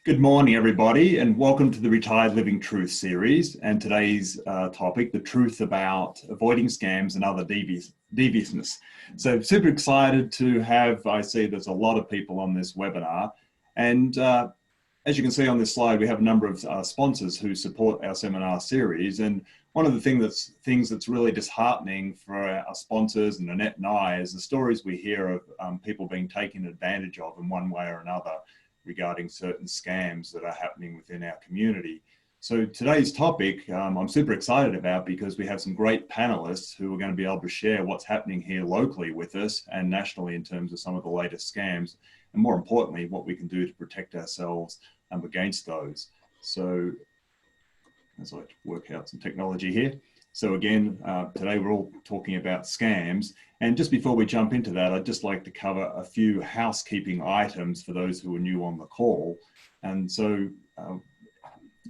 Good morning, everybody, and welcome to the Retired Living Truth series. And today's topic, the truth about avoiding scams and other deviousness. So super excited to have, I see there's a lot of people on this webinar. And as you can see on this slide, we have a number of sponsors who support our seminar series. And one of the things that's really disheartening for our sponsors and Annette and I is the stories we hear of people being taken advantage of in one way or another regarding certain scams that are happening within our community. So today's topic, I'm super excited about because we have some great panelists who are going to be able to share what's happening here locally with us and nationally in terms of some of the latest scams, and more importantly, what we can do to protect ourselves against those. So as I work out some technology here. So again, today we're all talking about scams. And just before we jump into that, I'd just like to cover a few housekeeping items for those who are new on the call. And so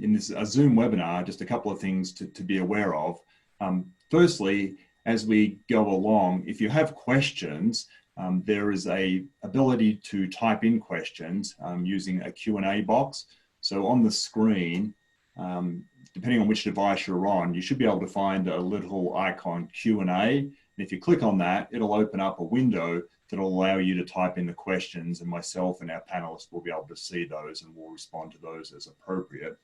in this Zoom webinar, just a couple of things to be aware of. Firstly, as we go along, if you have questions, there is a ability to type in questions using a Q&A box. So on the screen, depending on which device you're on, you should be able to find a little icon Q&A. And if you click on that, it'll open up a window that'll allow you to type in the questions, and myself and our panelists will be able to see those and we'll respond to those as appropriate.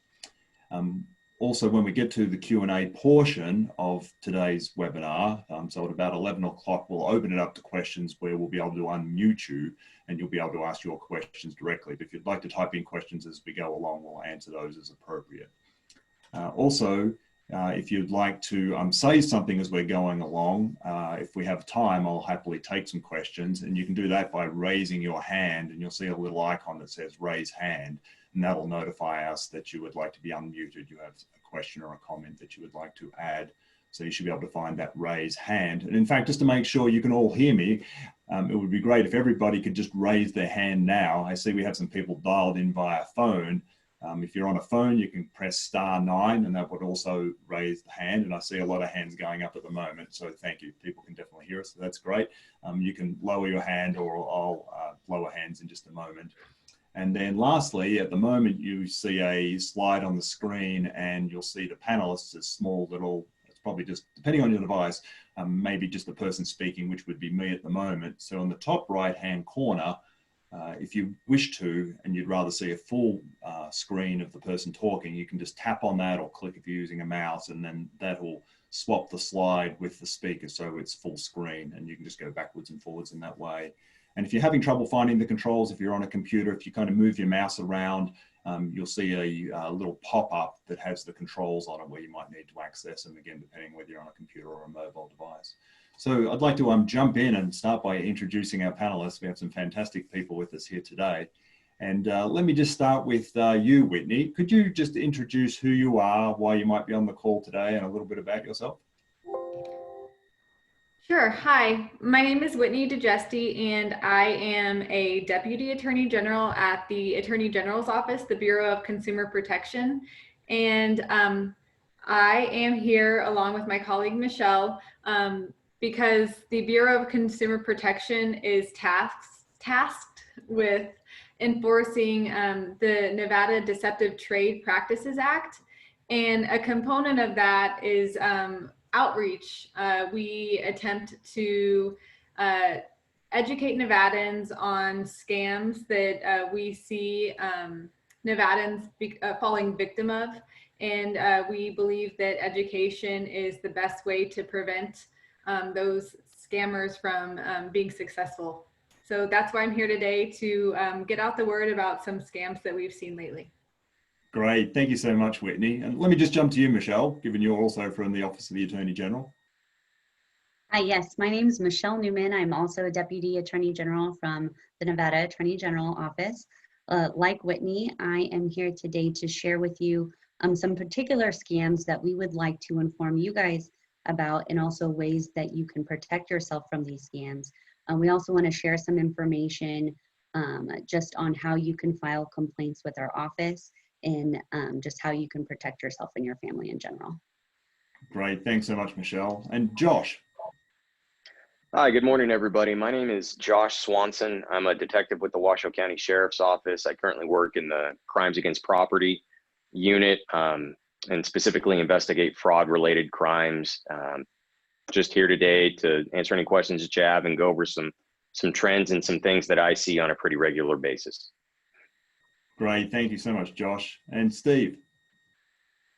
Also, when we get to the Q&A portion of today's webinar, so at about 11 o'clock, we'll open it up to questions where we'll be able to unmute you and you'll be able to ask your questions directly. But if you'd like to type in questions as we go along, we'll answer those as appropriate. If you'd like to say something as we're going along, if we have time, I'll happily take some questions, and you can do that by raising your hand, and you'll see a little icon that says raise hand, and that will notify us that you would like to be unmuted. You have a question or a comment that you would like to add. So you should be able to find that raise hand. And in fact, just to make sure you can all hear me, it would be great if everybody could just raise their hand now. I see we have some people dialed in via phone. If you're on a phone, you can press *9 and that would also raise the hand. And I see a lot of hands going up at the moment. So thank you. People can definitely hear us. So that's great. You can lower your hand, or I'll lower hands in just a moment. And then lastly, at the moment, you see a slide on the screen and you'll see the panelists, a small little, it's probably just, depending on your device, maybe just the person speaking, which would be me at the moment. So on the top right-hand corner, if you wish to, and you'd rather see a full screen of the person talking, you can just tap on that or click if you're using a mouse, and then that will swap the slide with the speaker so it's full screen, and you can just go backwards and forwards in that way. And if you're having trouble finding the controls, if you're on a computer, if you kind of move your mouse around, you'll see a little pop-up that has the controls on it where you might need to access them, again, depending whether you're on a computer or a mobile device. So I'd like to jump in and start by introducing our panelists. We have some fantastic people with us here today. And let me just start with you, Whitney. Could you just introduce who you are, why you might be on the call today, and a little bit about yourself? Sure. Hi, my name is Whitney DeGesti, and I am a Deputy Attorney General at the Attorney General's Office, the Bureau of Consumer Protection. And I am here along with my colleague, Michelle, because the Bureau of Consumer Protection is tasked with enforcing the Nevada Deceptive Trade Practices Act. And a component of that is outreach. We attempt to educate Nevadans on scams that we see Nevadans falling victim of. And we believe that education is the best way to prevent those scammers from being successful. So that's why I'm here today, to get out the word about some scams that we've seen lately. Great, thank you so much, Whitney. And let me just jump to you, Michelle, given you're also from the Office of the Attorney General. Hi, yes, my name is Michelle Newman. I'm also a Deputy Attorney General from the Nevada Attorney General Office. Like Whitney, I am here today to share with you some particular scams that we would like to inform you guys about, and also ways that you can protect yourself from these scams. We also want to share some information just on how you can file complaints with our office, and just how you can protect yourself and your family in general. Great, thanks so much, Michelle. And Josh. Hi, good morning, everybody. My name is Josh Swanson. I'm a detective with the Washoe County Sheriff's Office. I currently work in the Crimes Against Property unit and specifically investigate fraud-related crimes. Just here today to answer any questions that you have and go over some trends and some things that I see on a pretty regular basis. Great, thank you so much, Josh. And Steve.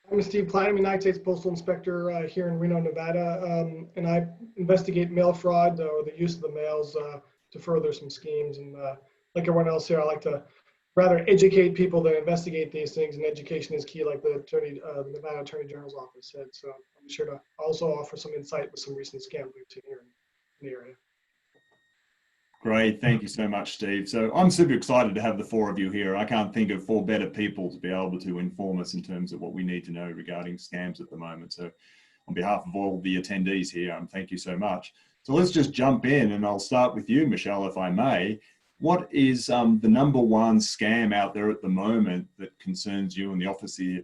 I'm Steve Klein. I'm a United States Postal Inspector here in Reno, Nevada, and I investigate mail fraud or the use of the mails to further some schemes. And like everyone else here, I like to rather educate people than investigate these things, and education is key, like the Nevada Attorney General's office said. So I'm sure to also offer some insight with some recent scams we've seen here in the area. Great, thank you so much, Steve. So I'm super excited to have the four of you here. I can't think of four better people to be able to inform us in terms of what we need to know regarding scams at the moment. So on behalf of all the attendees here, thank you so much. So let's just jump in, and I'll start with you, Michelle, if I may. What is the number one scam out there at the moment that concerns you in the office of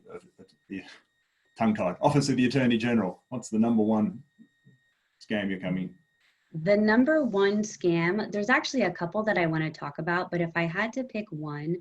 Office of the Attorney General? What's the number one scam you're coming? The number one scam, there's actually a couple that I want to talk about, but if I had to pick one,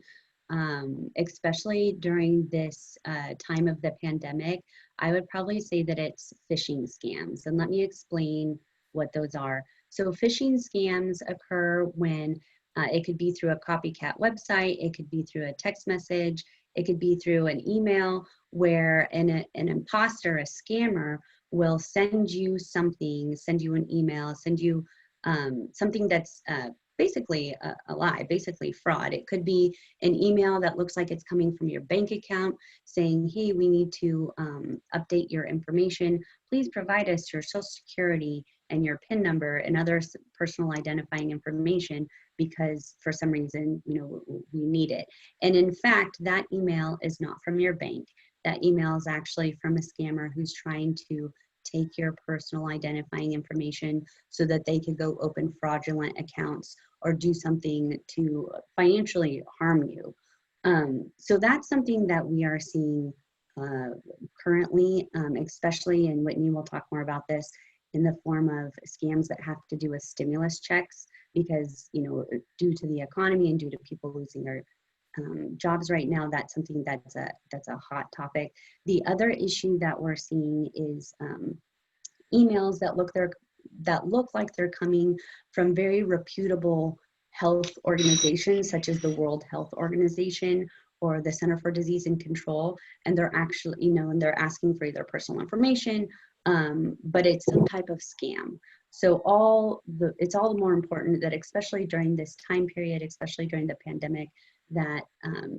especially during this time of the pandemic, I would probably say that it's phishing scams. And let me explain what those are. So phishing scams occur when it could be through a copycat website, it could be through a text message, it could be through an email where an imposter, a scammer, will send you something, send you an email, send you something that's basically a lie, basically fraud. It could be an email that looks like it's coming from your bank account saying, hey, we need to update your information. Please provide us your social security and your PIN number and other personal identifying information because for some reason, we need it. And in fact, that email is not from your bank. That email is actually from a scammer who's trying to take your personal identifying information so that they could go open fraudulent accounts or do something to financially harm you. So that's something that we are seeing currently, especially, and Whitney will talk more about this, in the form of scams that have to do with stimulus checks because, due to the economy and due to people losing their jobs right now, that's something that's a hot topic. The other issue that we're seeing is emails that look like they're coming from very reputable health organizations such as the World Health Organization or the Center for Disease and Control, and they're actually, and they're asking for either personal information, but it's some type of scam. So it's all the more important that, especially during this time period, especially during the pandemic, that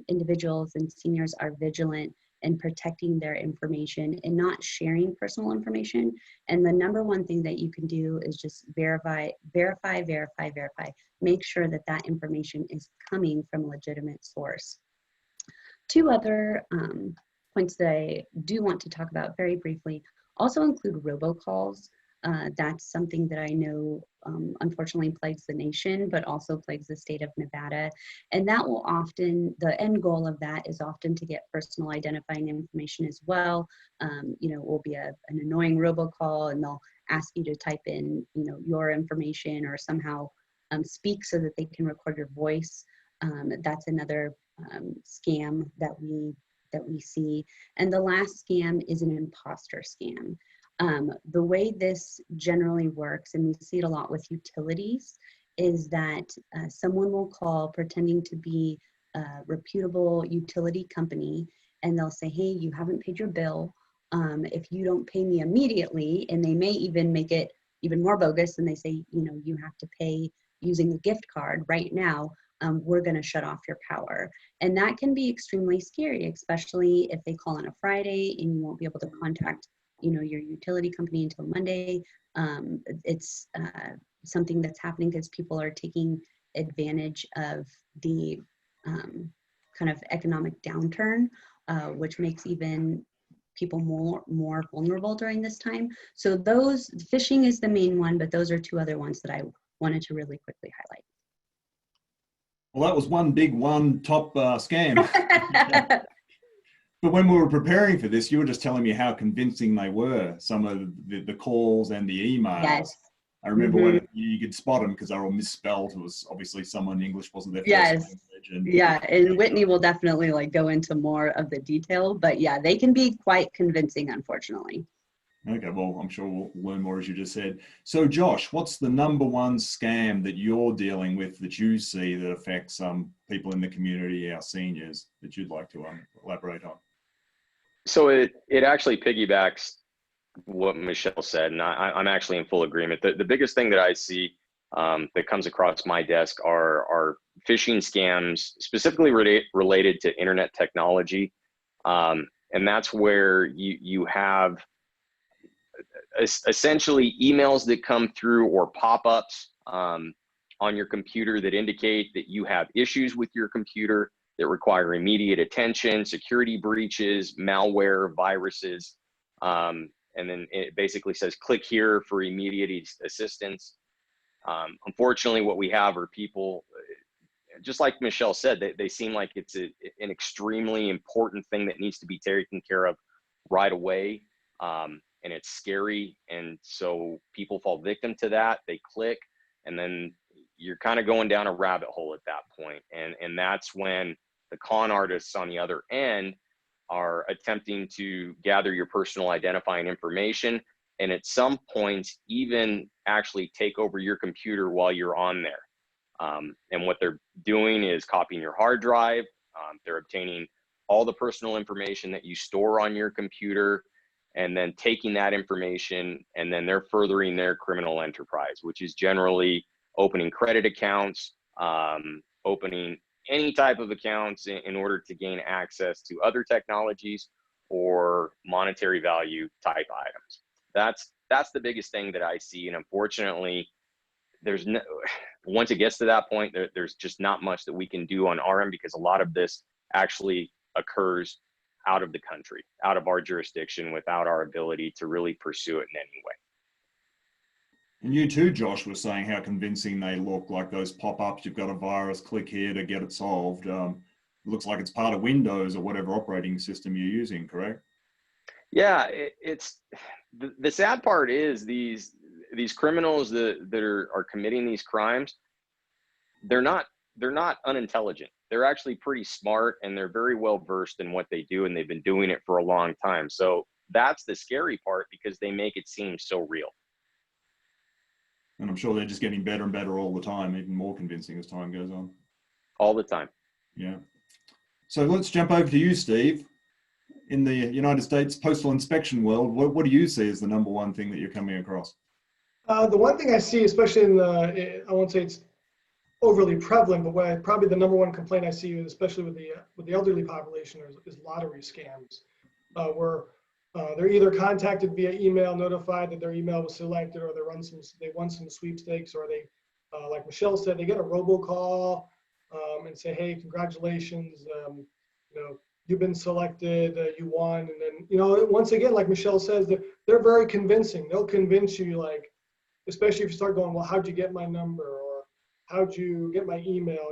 individuals and seniors are vigilant in protecting their information and not sharing personal information. And the number one thing that you can do is just verify. Make sure that that information is coming from a legitimate source. Two other points that I do want to talk about very briefly also include robocalls. That's something that I know unfortunately plagues the nation, but also plagues the state of Nevada. And that will often, the end goal of that is often to get personal identifying information as well. It will be an annoying robocall, and they'll ask you to type in, your information or somehow speak so that they can record your voice. That's another scam that we see. And the last scam is an imposter scam. The way this generally works, and we see it a lot with utilities, is that someone will call pretending to be a reputable utility company, and they'll say, hey, you haven't paid your bill. If you don't pay me immediately, and they may even make it even more bogus, and they say, you have to pay using a gift card right now, we're going to shut off your power. And that can be extremely scary, especially if they call on a Friday and you won't be able to contact your utility company until Monday. It's something that's happening because people are taking advantage of the kind of economic downturn, which makes even people more vulnerable during this time. So phishing is the main one, but those are two other ones that I wanted to really quickly highlight. Well, that was one top scam. But when we were preparing for this, you were just telling me how convincing they were, some of the calls and the emails. Yes. I remember when you could spot them because they were all misspelled. It was obviously someone English wasn't their first Yes. language. Yeah, and Whitney will definitely like go into more of the detail, but yeah, they can be quite convincing, unfortunately. Okay, well, I'm sure we'll learn more as you just said. So Josh, what's the number one scam that you're dealing with that you see that affects people in the community, our seniors, that you'd like to elaborate on? So it actually piggybacks what Michelle said, and I'm actually in full agreement. The biggest thing that I see that comes across my desk are phishing scams, specifically related to internet technology, and that's where you have essentially emails that come through or pop-ups on your computer that indicate that you have issues with your computer that require immediate attention, security breaches, malware, viruses, and then it basically says click here for immediate assistance. Unfortunately, what we have are people, just like Michelle said, they seem like it's an extremely important thing that needs to be taken care of right away. And it's scary. And so people fall victim to that. They click, and then you're kind of going down a rabbit hole at that point. And that's when the con artists on the other end are attempting to gather your personal identifying information, and at some points even actually take over your computer while you're on there. And what they're doing is copying your hard drive. They're obtaining all the personal information that you store on your computer, and then taking that information, and then they're furthering their criminal enterprise, which is generally opening credit accounts, opening any type of accounts in order to gain access to other technologies or monetary value type items. That's the biggest thing that I see. And unfortunately, there's no, once it gets to that point, there's just not much that we can do on our end, because a lot of this actually occurs out of the country, out of our jurisdiction, without our ability to really pursue it in any way. And you too, Josh, were saying how convincing they look, like those pop-ups, you've got a virus, click here to get it solved. It looks like it's part of Windows or whatever operating system you're using, correct? Yeah, it's the sad part is these criminals that are committing these crimes, they're not unintelligent. They're actually pretty smart, and they're very well versed in what they do, and they've been doing it for a long time. So that's the scary part, because they make it seem so real. And I'm sure they're just getting better and better all the time, even more convincing as time goes on. All the time. Yeah. So let's jump over to you, Steve. In the United States postal inspection world, what do you see as the number one thing that you're coming across? The one thing I see, especially in I won't say it's overly prevalent, but probably the number one complaint I see, especially with the elderly population, is lottery scams, where they're either contacted via email, notified that their email was selected, or they won some sweepstakes, or they, like Michelle said, they get a robocall and say, hey, congratulations, you've been selected, you won. And then, once again, like Michelle says, they're very convincing. They'll convince you, like, especially if you start going, well, how'd you get my number? Or how'd you get my email?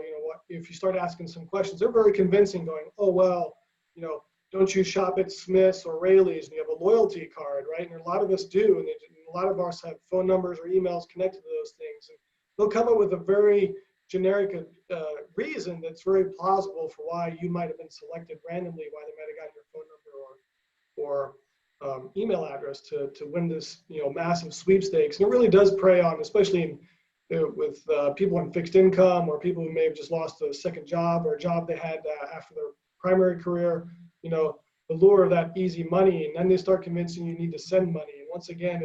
If you start asking some questions, they're very convincing, going, oh, well, don't you shop at Smith's or Rayleigh's and you have a loyalty card, right? And a lot of us do, and a lot of us have phone numbers or emails connected to those things. And they'll come up with a very generic reason that's very plausible for why you might have been selected randomly, why they might have gotten your phone number or email address to win this massive sweepstakes. And it really does prey on, especially with people in fixed income, or people who may have just lost a second job or a job they had after their primary career, the lure of that easy money, and then they start convincing you need to send money. And once again,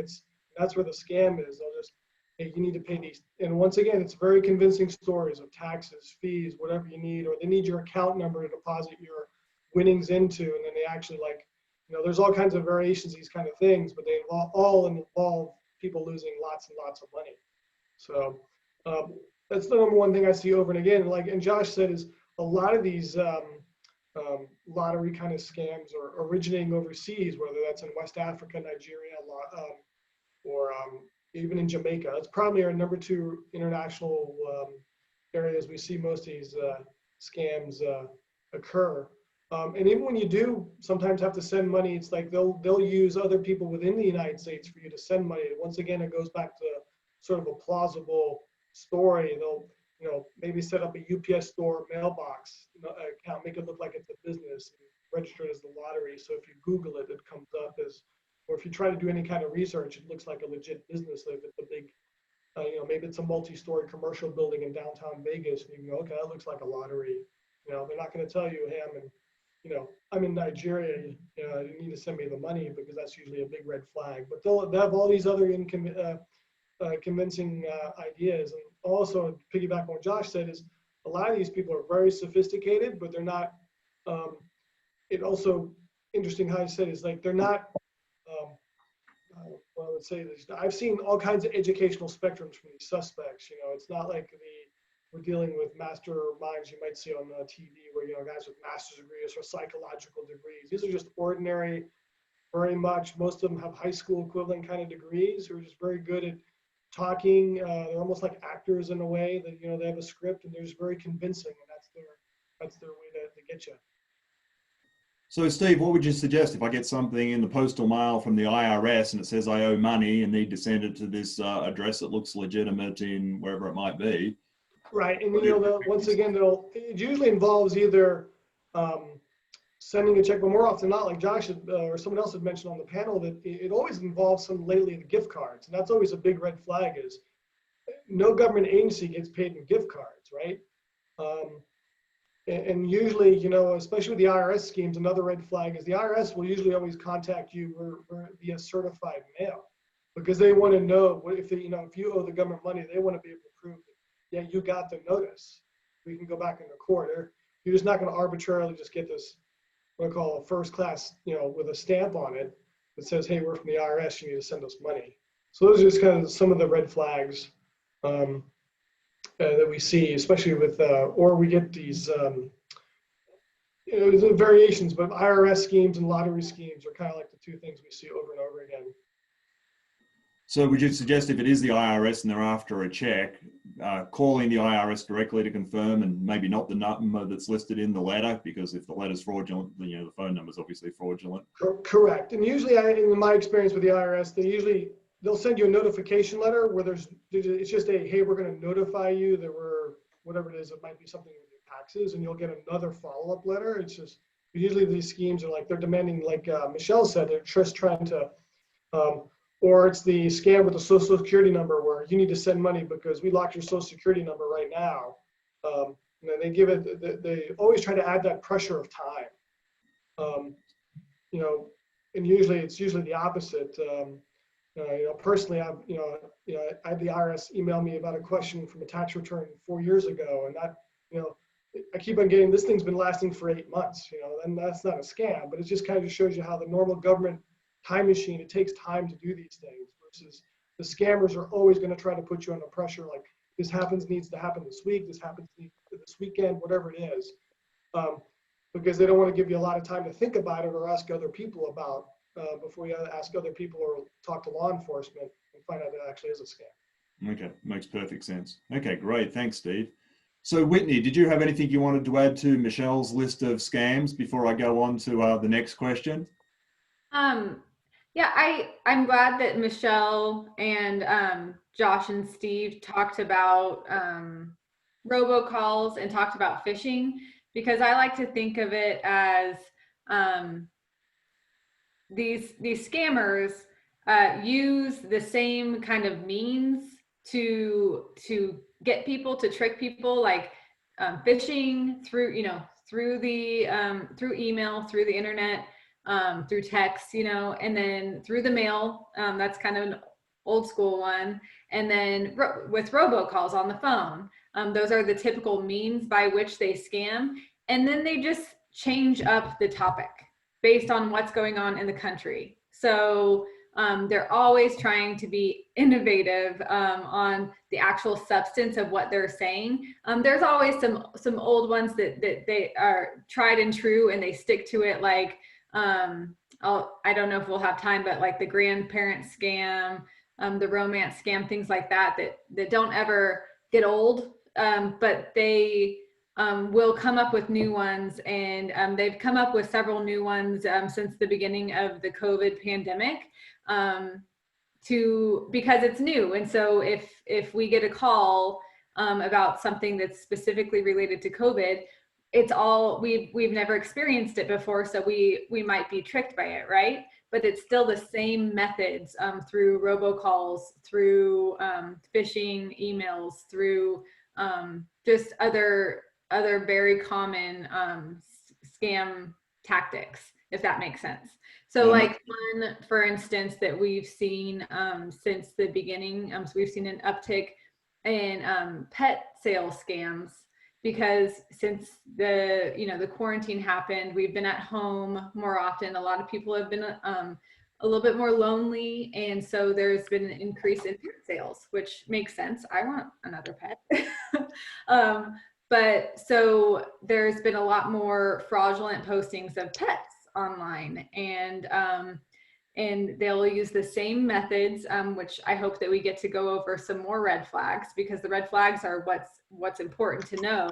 that's where the scam is. They'll just, hey, you need to pay these. And once again, it's very convincing stories of taxes, fees, whatever you need, or they need your account number to deposit your winnings into, and then they actually, like, there's all kinds of variations of these kind of things, but they all involve people losing lots and lots of money. So that's the number one thing I see over and again. And Josh said, is a lot of these lottery kind of scams are originating overseas, whether that's in West Africa, Nigeria, or even in Jamaica. It's probably our number two international areas we see most of these scams occur. And even when you do sometimes have to send money, it's like they'll use other people within the United States for you to send money. Once again, it goes back to sort of a plausible story, they'll, you know, maybe set up a UPS store mailbox, you know, account, make it look like it's a business, and register it as the lottery. So if you Google it, it comes up as, or if you try to do any kind of research, it looks like a legit business. So if it's a big, you know, maybe it's a multi-story commercial building in downtown Vegas, and you can go, okay, that looks like a lottery. You know, they're not going to tell you, hey, I'm in Nigeria. You know, you need to send me the money, because that's usually a big red flag. But they'll have all these other convincing ideas. And also, to piggyback on what Josh said, is a lot of these people are very sophisticated, but they're not. It also interesting how you said is like they're not. Well, I would say this. I've seen all kinds of educational spectrums from these suspects. You know, it's not like we're dealing with masterminds you might see on TV, where, you know, guys with master's degrees or psychological degrees. These are just ordinary, very much. Most of them have high school equivalent kind of degrees, who are just very good at talking. They're almost like actors in a way that, you know, they have a script and they're just very convincing, and that's their way to get you. So Steve, what would you suggest if I get something in the postal mail from the IRS and it says I owe money and need to send it to this address that looks legitimate in wherever it might be? Right, and you know, once again, it usually involves either sending a check, but more often not, like Josh or someone else had mentioned on the panel, that it always involves some lately gift cards, and that's always a big red flag. Is no government agency gets paid in gift cards, right? And usually, you know, especially with the IRS schemes, another red flag is the IRS will usually always contact you via certified mail, because they want to know if you know, if you owe the government money, they want to be able to prove that, yeah, you got the notice. We can go back into court. You're just not going to arbitrarily just get this, what I call a first class, you know, with a stamp on it that says, hey, we're from the IRS, you need to send us money. So those are just kind of some of the red flags that we see, especially with, or we get these, you know, the variations, but IRS schemes and lottery schemes are kind of like the two things we see over and over again. So would you suggest if it is the IRS and they're after a check, calling the IRS directly to confirm, and maybe not the number that's listed in the letter, because if the letter's fraudulent, you know, the phone number is obviously fraudulent. Correct. And usually, in my experience with the IRS, they'll send you a notification letter where it's just a, hey, we're going to notify you that whatever it is, it might be something with your taxes, and you'll get another follow-up letter. It's just, usually these schemes are like, they're demanding, like Michelle said, they're just trying to, or it's the scam with the social security number where you need to send money because we locked your social security number right now. You know, they always try to add that pressure of time. You know, and it's usually the opposite. You know, personally, I had the IRS email me about a question from a tax return 4 years ago, and that, you know, I keep on getting, this thing's been lasting for 8 months, you know, and that's not a scam, but it just kind of shows you how the normal government time machine, it takes time to do these things, versus the scammers are always going to try to put you under pressure, like this needs to happen this week, this weekend, whatever it is, because they don't want to give you a lot of time to think about it or ask other people about before you ask other people or talk to law enforcement and find out it actually is a scam. Okay, makes perfect sense. Okay, great. Thanks, Steve. So Whitney, did you have anything you wanted to add to Michelle's list of scams before I go on to the next question? Yeah, I'm glad that Michelle and Josh and Steve talked about robocalls and talked about phishing, because I like to think of it as these scammers use the same kind of means to get people, to trick people, like phishing through, you know, through email, through the internet, through text, you know, and then through the mail. That's kind of an old school one. And then with robocalls on the phone. Those are the typical means by which they scam. And then they just change up the topic based on what's going on in the country. So they're always trying to be innovative on the actual substance of what they're saying. There's always some old ones that they are tried and true and they stick to it, like I don't know if we'll have time, but like the grandparent scam, the romance scam, things like that don't ever get old, but they will come up with new ones, and they've come up with several new ones since the beginning of the COVID pandemic, because it's new. And so if we get a call about something that's specifically related to COVID, it's all we've never experienced it before, so we might be tricked by it, right? But it's still the same methods through robocalls, through phishing emails, through just other very common scam tactics, if that makes sense. So like one, for instance, that we've seen since the beginning, so we've seen an uptick in pet sale scams, because since the quarantine happened, we've been at home more often. A lot of people have been a little bit more lonely, and so there's been an increase in pet sales, which makes sense. I want another pet. But so there's been a lot more fraudulent postings of pets online, and they'll use the same methods, which I hope that we get to go over some more red flags, because the red flags are what's important to know,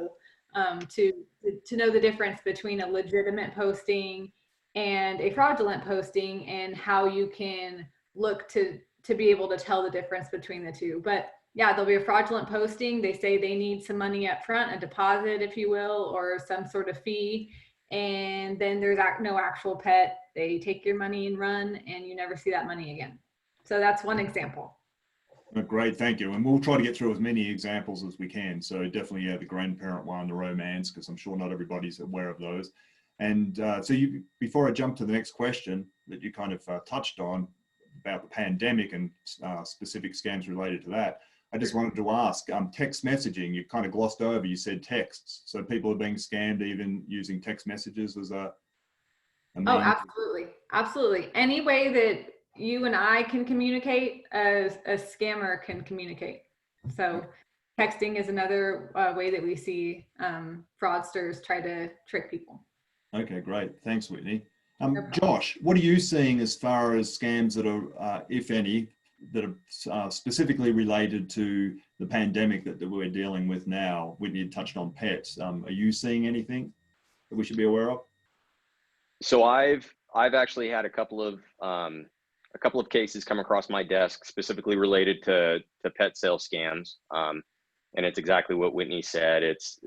to know the difference between a legitimate posting and a fraudulent posting, and how you can look to be able to tell the difference between the two. But yeah, there'll be a fraudulent posting. They say they need some money up front, a deposit, if you will, or some sort of fee. And then there's no actual pet. They take your money and run, and you never see that money again. So that's one example. Great, thank you. And we'll try to get through as many examples as we can. So definitely, the grandparent one, the romance, because I'm sure not everybody's aware of those. And so before I jump to the next question that you kind of touched on about the pandemic and specific scams related to that, I just wanted to ask, text messaging, you kind of glossed over, you said texts. So people are being scammed even using text messages as a means? Oh, absolutely. Absolutely. Any way that you and I can communicate, a scammer can communicate. So texting is another way that we see fraudsters try to trick people. Okay, great. Thanks, Whitney. Josh, what are you seeing as far as scams that are, if any, that are specifically related to the pandemic that we're dealing with now? Whitney had touched on pets. Are you seeing anything that we should be aware of? So I've actually had a couple of cases come across my desk specifically related to pet sale scams, and it's exactly what Whitney said. It's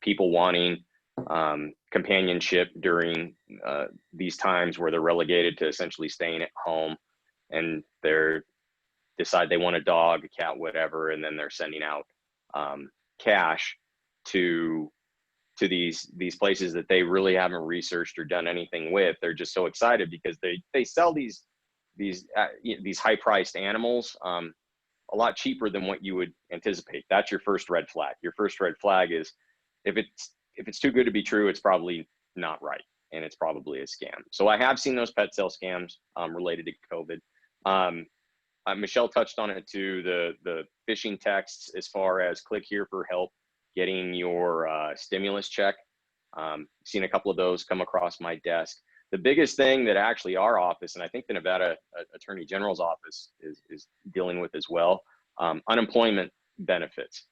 people wanting companionship during these times where they're relegated to essentially staying at home, and they're decide they want a dog, a cat, whatever, and then they're sending out cash to these places that they really haven't researched or done anything with. They're just so excited because they sell these high priced animals a lot cheaper than what you would anticipate. That's your first red flag. Your first red flag is if it's too good to be true, it's probably not right, and it's probably a scam. So I have seen those pet sale scams related to COVID. Michelle touched on it too, the phishing texts as far as click here for help getting your stimulus check. Seen a couple of those come across my desk. The biggest thing that actually our office, and I think the Nevada Attorney General's office is dealing with as well, unemployment benefits,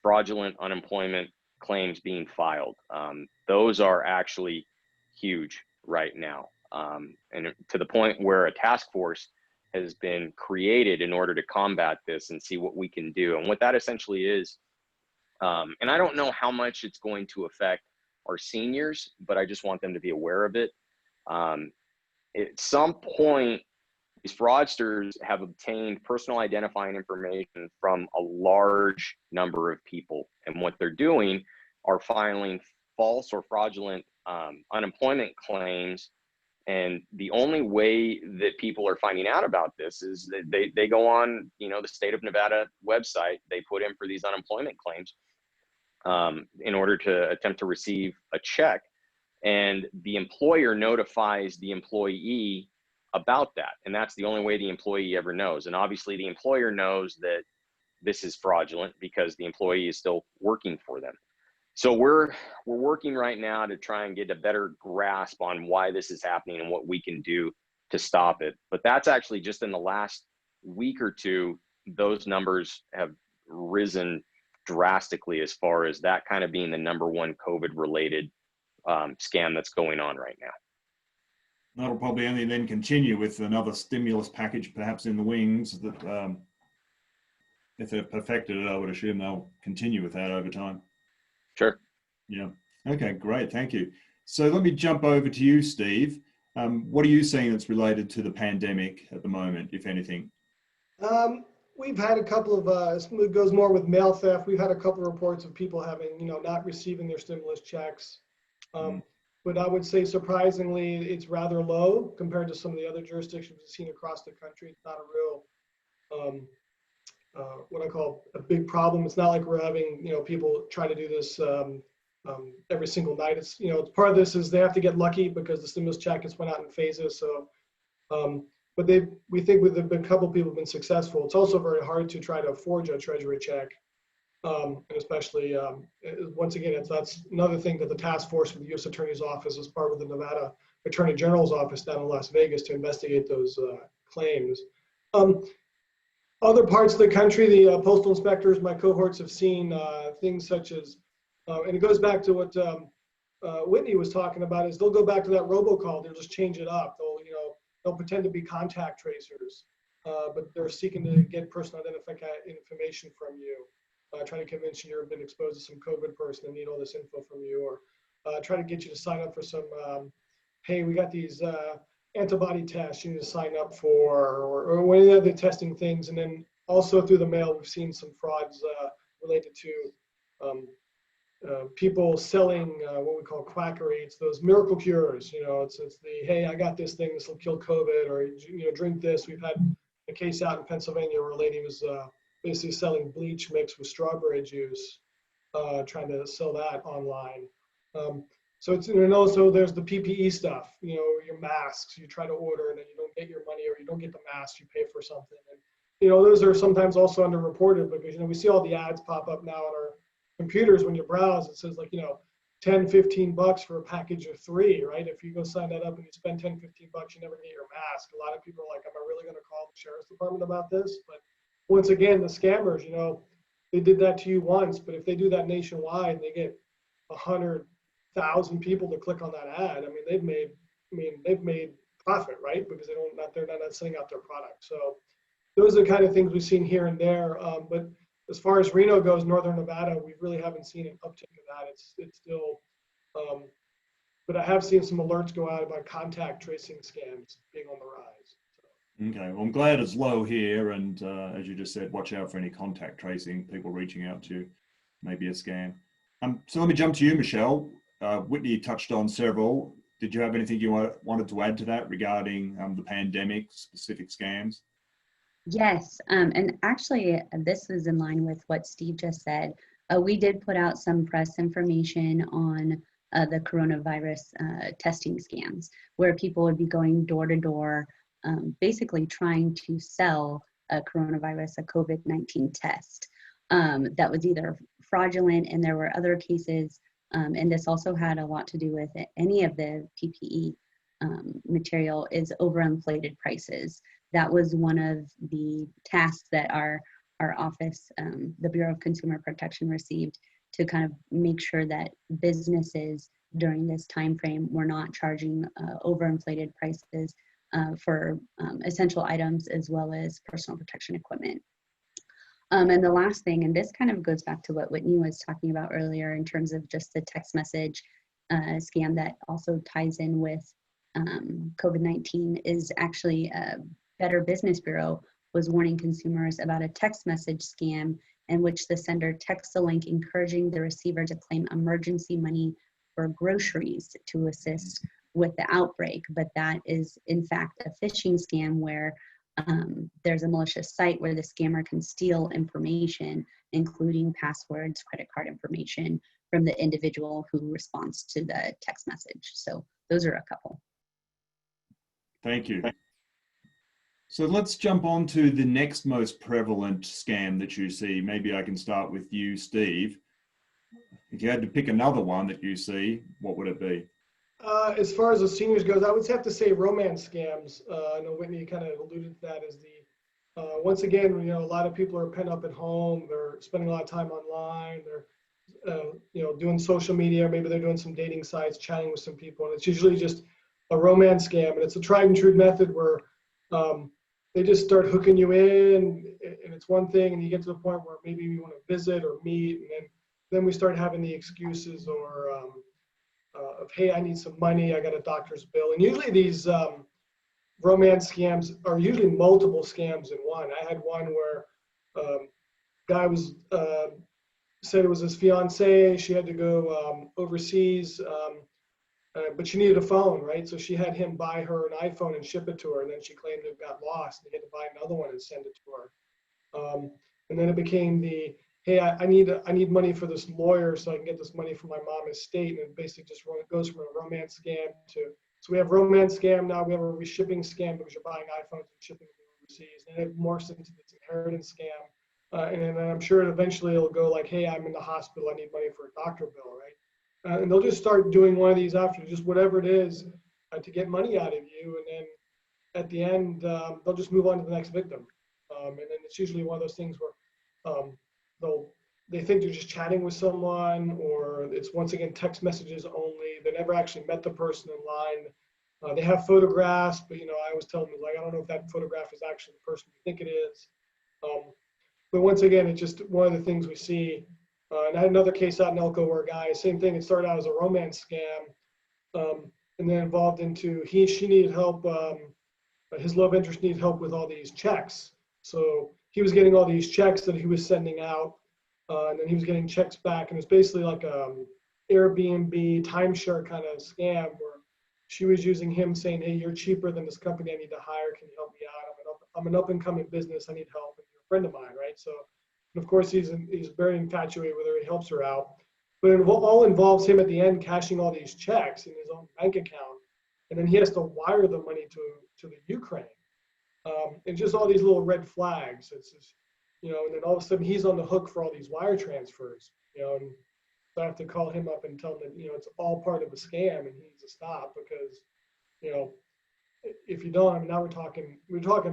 fraudulent unemployment claims being filed. Those are actually huge right now. And to the point where a task force has been created in order to combat this and see what we can do. And what that essentially is, and I don't know how much it's going to affect our seniors, but I just want them to be aware of it. At some point, these fraudsters have obtained personal identifying information from a large number of people. And what they're doing are filing false or fraudulent unemployment claims. And the only way that people are finding out about this is that they go on, the state of Nevada website, they put in for these unemployment claims in order to attempt to receive a check. And the employer notifies the employee about that. And that's the only way the employee ever knows. And obviously the employer knows that this is fraudulent because the employee is still working for them. So we're working right now to try and get a better grasp on why this is happening and what we can do to stop it. But that's actually just in the last week or two, those numbers have risen drastically as far as that kind of being the number one COVID related scam that's going on right now. That'll probably only then continue with another stimulus package perhaps in the wings that if they've perfected it, I would assume they'll continue with that over time. Sure. Yeah. Okay, great. Thank you. So let me jump over to you, Steve. What are you seeing that's related to the pandemic at the moment, if anything? We've had a couple of, it goes more with mail theft. We've had a couple of reports of people having, not receiving their stimulus checks. But I would say surprisingly, it's rather low compared to some of the other jurisdictions we've seen across the country. It's not a real, what I call a big problem. It's not like we're having, people try to do this every single night. It's, part of this is they have to get lucky because the stimulus check has went out in phases. So, but we think there've been a couple people have been successful. It's also very hard to try to forge a treasury check. And especially, once again, that's another thing that the task force with the U.S. Attorney's Office is part of the Nevada Attorney General's office down in Las Vegas to investigate those claims. Other parts of the country, the postal inspectors, my cohorts have seen things such as, and it goes back to what Whitney was talking about, is they'll go back to that robocall, they'll just change it up. They'll pretend to be contact tracers, but they're seeking to get personal information from you. Trying to convince you you've been exposed to some COVID person and need all this info from you, or try to get you to sign up for some, hey, we got these antibody tests you need to sign up for, or any other testing things. And then also through the mail, we've seen some frauds related to people selling what we call quackery. It's those miracle cures. It's the, hey, I got this thing, this will kill COVID, or drink this. We've had a case out in Pennsylvania where a lady was basically selling bleach mixed with strawberry juice, trying to sell that online. So it's, and also there's the PPE stuff, your masks, you try to order and then you don't get your money, or you don't get the mask, you pay for something. And, those are sometimes also underreported because, we see all the ads pop up now on our computers when you browse. It says like, 10, 15 bucks for a package of 3, right? If you go sign that up and you spend 10, 15 bucks, you never get your mask. A lot of people are like, am I really going to call the sheriff's department about this? But once again, the scammers, they did that to you once, but if they do that nationwide and they get 100,000 people to click on that ad, they've made profit, right? Because they're not sending out their product. So those are the kind of things we've seen here and there. But as far as Reno goes, Northern Nevada, we really haven't seen an uptick in that. It's still, but I have seen some alerts go out about contact tracing scams being on the rise. Okay, well, I'm glad it's low here, and as you just said, watch out for any contact tracing, people reaching out to you, maybe a scam. So let me jump to you, Michelle. Whitney touched on several. Did you have anything you wanted to add to that regarding the pandemic, specific scams? Yes, and actually this is in line with what Steve just said. We did put out some press information on the coronavirus testing scams, where people would be going door to door, basically trying to sell a coronavirus, a COVID-19 test that was either fraudulent, and there were other cases, and this also had a lot to do with any of the PPE material is overinflated prices. That was one of the tasks that our office, the Bureau of Consumer Protection, received to kind of make sure that businesses during this time frame were not charging overinflated prices for essential items as well as personal protection equipment. And the last thing, and this kind of goes back to what Whitney was talking about earlier in terms of just the text message scam that also ties in with COVID-19, is actually Better Business Bureau was warning consumers about a text message scam in which the sender texts a link encouraging the receiver to claim emergency money for groceries to assist with the outbreak. But that is in fact a phishing scam where there's a malicious site where the scammer can steal information, including passwords, credit card information from the individual who responds to the text message. So those are a couple. Thank you. So let's jump on to the next most prevalent scam that you see. Maybe I can start with you, Steve. If you had to pick another one that you see, what would it be? As far as the seniors goes, I would have to say romance scams. I know Whitney kind of alluded to that as the, once again, a lot of people are pent up at home. They're spending a lot of time online. They're, doing social media. Maybe they're doing some dating sites, chatting with some people. And it's usually just a romance scam, and it's a tried and true method where they just start hooking you in, and it's one thing, and you get to the point where maybe you want to visit or meet, and then we start having the excuses or of, hey, I need some money, I got a doctor's bill, and usually these romance scams are usually multiple scams in one. I had one where guy was said it was his fiance. She had to go overseas, but she needed a phone, right? So she had him buy her an iPhone and ship it to her, and then she claimed it got lost. And he had to buy another one and send it to her. And then it became the, hey, I need money for this lawyer so I can get this money from my mom's estate. And it basically just goes from a romance scam to, so we have romance scam, now we have a reshipping scam because you're buying iPhones and shipping them overseas. And it morphs into this inheritance scam. And then I'm sure eventually it'll go like, hey, I'm in the hospital, I need money for a doctor bill, right? And they'll just start doing one of these after, just whatever it is to get money out of you. And then at the end, they'll just move on to the next victim. And then it's usually one of those things where they think they're just chatting with someone, or it's once again text messages only. They never actually met the person in line. They have photographs, but I always tell them, like, I don't know if that photograph is actually the person you think it is. But once again, it's just one of the things we see. And I had another case out in Elko where a guy, same thing, it started out as a romance scam, and then evolved into she needed help. His love interest needed help with all these checks. So he was getting all these checks that he was sending out, and then he was getting checks back. And it's basically like Airbnb timeshare kind of scam where she was using him saying, hey, you're cheaper than this company I need to hire. Can you help me out? I'm an up and coming business. I need help. And you're a friend of mine, right? So, and of course, he's very infatuated with her. He helps her out. But it all involves him at the end cashing all these checks in his own bank account. And then he has to wire the money to the Ukraine. And just all these little red flags. It's just, and then all of a sudden he's on the hook for all these wire transfers, and so I have to call him up and tell him that, it's all part of a scam and he needs to stop because, if you don't, I mean, now we're talking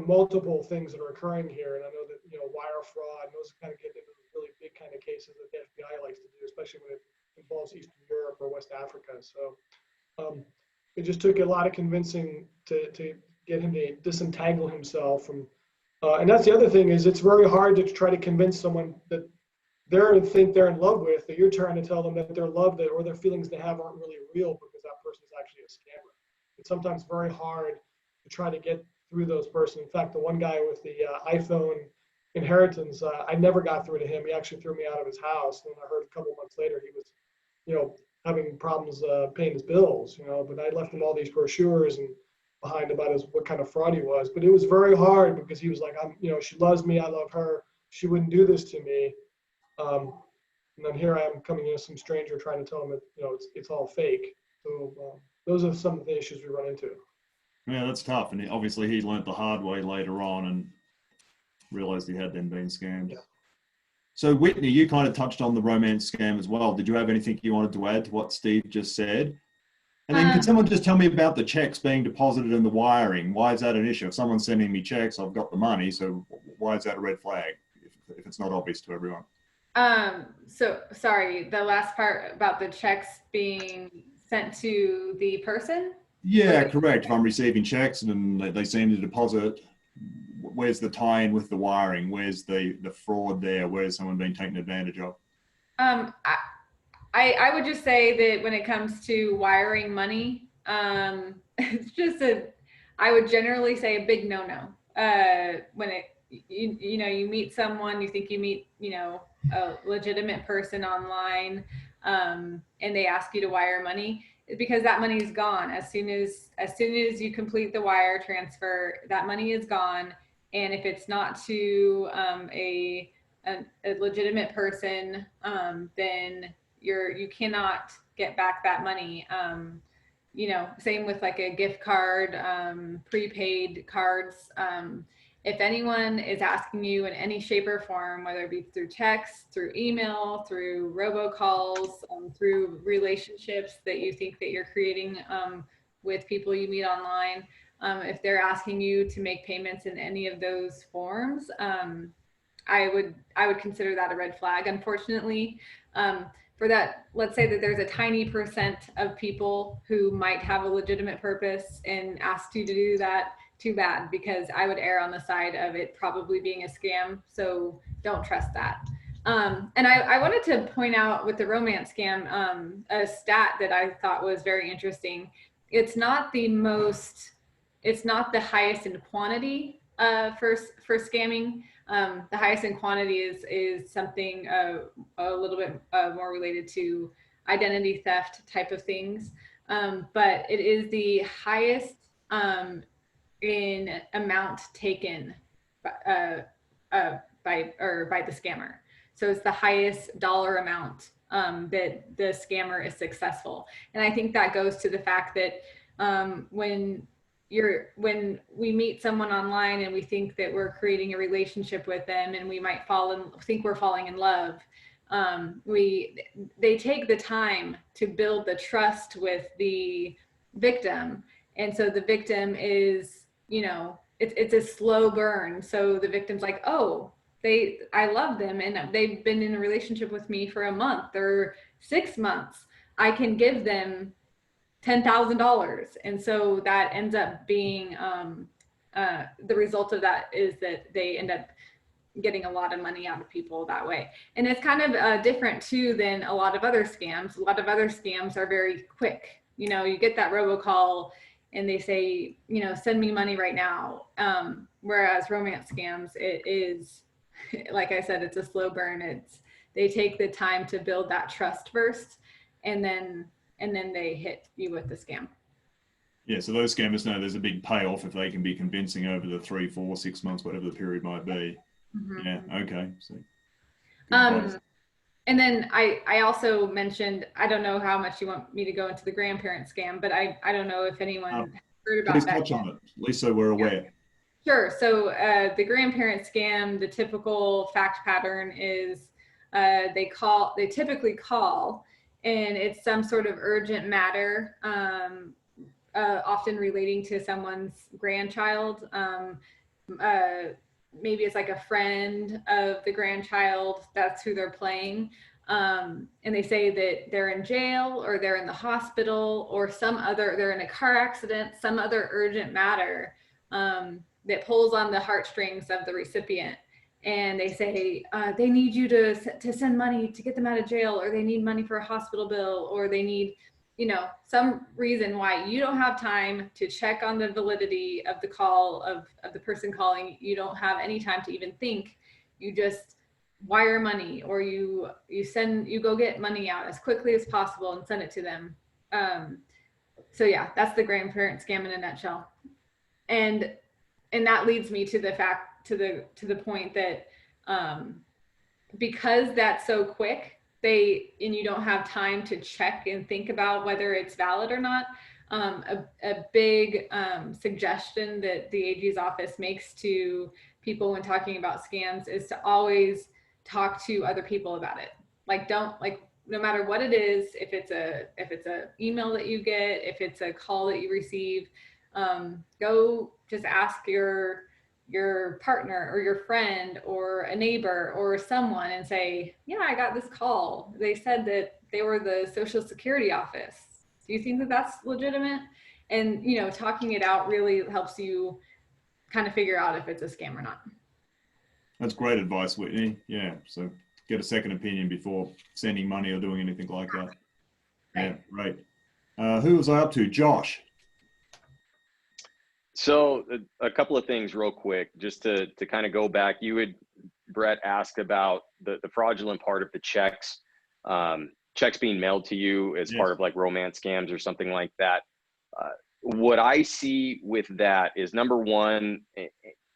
multiple things that are occurring here. And I know that, wire fraud, and those kind of get into really big kind of cases that the FBI likes to do, especially when it involves Eastern Europe or West Africa. So it just took a lot of convincing to get him to disentangle himself from, and that's the other thing is it's very hard to try to convince someone that think they're in love with, that you're trying to tell them that their love that or their feelings they have aren't really real because that person is actually a scammer. It's sometimes very hard to try to get through those persons. In fact, the one guy with the iPhone inheritance, I never got through to him. He actually threw me out of his house. And I heard a couple of months later he was, having problems paying his bills, but I left him all these brochures and behind about what kind of fraud he was. But it was very hard because he was like, she loves me, I love her. She wouldn't do this to me. And then here I am coming in as some stranger trying to tell him that, it's all fake. So those are some of the issues we run into. Yeah, that's tough. And obviously he learned the hard way later on and realized he had then been scammed. Yeah. So Whitney, you kind of touched on the romance scam as well. Did you have anything you wanted to add to what Steve just said? And then can someone just tell me about the checks being deposited and the wiring? Why is that an issue? If someone's sending me checks, I've got the money. So why is that a red flag if it's not obvious to everyone? So sorry, the last part about the checks being sent to the person? Yeah, correct. If I'm receiving checks and they seem to deposit, where's the tie-in with the wiring? Where's the fraud there? Where's someone being taken advantage of? I would just say that when it comes to wiring money, it's just I would generally say a big no-no. When you meet someone, you think you meet, a legitimate person online, and they ask you to wire money, because that money is gone. As soon as you complete the wire transfer, that money is gone. And if it's not to a legitimate person, then you cannot get back that money. Same with like a gift card, prepaid cards. If anyone is asking you in any shape or form, whether it be through text, through email, through robocalls, through relationships that you think that you're creating with people you meet online, if they're asking you to make payments in any of those forms, I would consider that a red flag. Unfortunately, for that, let's say that there's a tiny percent of people who might have a legitimate purpose and asked you to do that, too bad, because I would err on the side of it probably being a scam. So don't trust that. And I wanted to point out with the romance scam, a stat that I thought was very interesting. It's not the highest in quantity for scamming. The highest in quantity is something a little bit more related to identity theft type of things. But it is the highest in amount taken by the scammer. So it's the highest dollar amount that the scammer is successful. And I think that goes to the fact that when we meet someone online and we think that we're creating a relationship with them and we might think we're falling in love, they take the time to build the trust with the victim. And so the victim is, it's a slow burn. So the victim's like, oh, I love them and they've been in a relationship with me for a month or 6 months. I can give them $10,000. And so that ends up being, the result of that is that they end up getting a lot of money out of people that way. And it's kind of different too than a lot of other scams. A lot of other scams are very quick. You get that robocall and they say, send me money right now. Whereas romance scams, it is, like I said, it's a slow burn. They take the time to build that trust first, and then they hit you with the scam. Yeah, so those scammers know there's a big payoff if they can be convincing over the 3, 4, 6 months, whatever the period might be. Mm-hmm. Yeah, okay. So, and then I also mentioned, I don't know how much you want me to go into the grandparent scam, but I don't know if anyone heard about that. Please touch on it, at least so we're aware. Sure. So the grandparent scam, the typical fact pattern is they typically call, and it's some sort of urgent matter, often relating to someone's grandchild. Maybe it's like a friend of the grandchild, that's who they're playing. And they say that they're in jail or they're in the hospital or they're in a car accident, some other urgent matter that pulls on the heartstrings of the recipient. And they say they need you to send money to get them out of jail, or they need money for a hospital bill, or they need, some reason why you don't have time to check on the validity of the call of the person calling. You don't have any time to even think. You just wire money, or you go get money out as quickly as possible and send it to them. So yeah, that's the grandparent scam in a nutshell. And that leads me to the point that because that's so quick, and you don't have time to check and think about whether it's valid or not. A big suggestion that the AG's office makes to people when talking about scams is to always talk to other people about it. No matter what it is, if it's a email that you get, if it's a call that you receive, go just ask your partner or your friend or a neighbor or someone and say, yeah, I got this call. They said that they were the Social Security office. Do you think that that's legitimate? And, talking it out really helps you kind of figure out if it's a scam or not. That's great advice, Whitney. Yeah. So get a second opinion before sending money or doing anything like that. Right. Yeah, right. Who was I up to? Josh. So a couple of things real quick, just to kind of go back. You had, Brett, asked about the fraudulent part of the checks being mailed to you as part of like romance scams or something like that. What I see with that is, number one,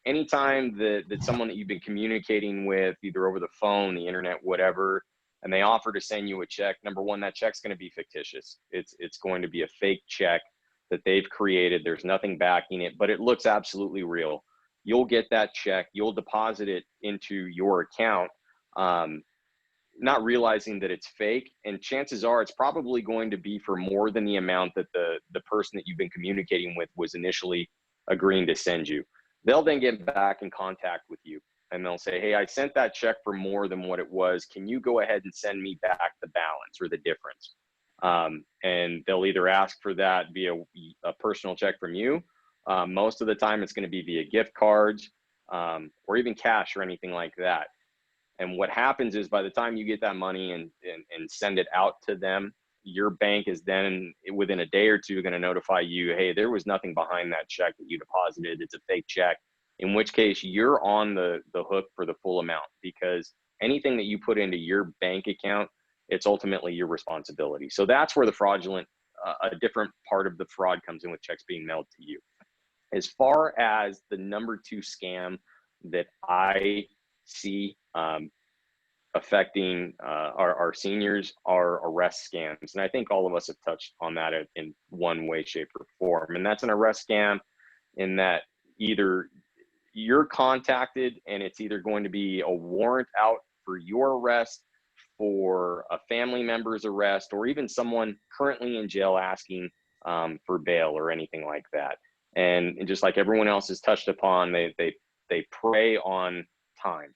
anytime that someone that you've been communicating with, either over the phone, the internet, whatever, and they offer to send you a check, number one, that check's going to be fictitious. It's going to be a fake check that they've created. There's nothing backing it, but it looks absolutely real. You'll get that check, you'll deposit it into your account, not realizing that it's fake. And chances are it's probably going to be for more than the amount that the person that you've been communicating with was initially agreeing to send you. They'll then get back in contact with you. and they'll say, hey, I sent that check for more than what it was. Can you go ahead and send me back the balance or the difference? And they'll either ask for that via a personal check from you. Most of the time it's going to be via gift cards, or even cash or anything like that. And what happens is by the time you get that money and send it out to them, your bank is then within a day or two going to notify you, hey, there was nothing behind that check that you deposited. It's a fake check. In which case you're on the hook for the full amount, because anything that you put into your bank account, it's ultimately your responsibility. So that's where the fraudulent, a different part of the fraud comes in with checks being mailed to you. As far as the number 2 scam that I see affecting our seniors are arrest scams. And I think all of us have touched on that in one way, shape, or form. And that's an arrest scam in that either you're contacted and it's either going to be a warrant out for your arrest, for a family member's arrest, or even someone currently in jail asking for bail or anything like that. And just like everyone else has touched upon, they prey on time.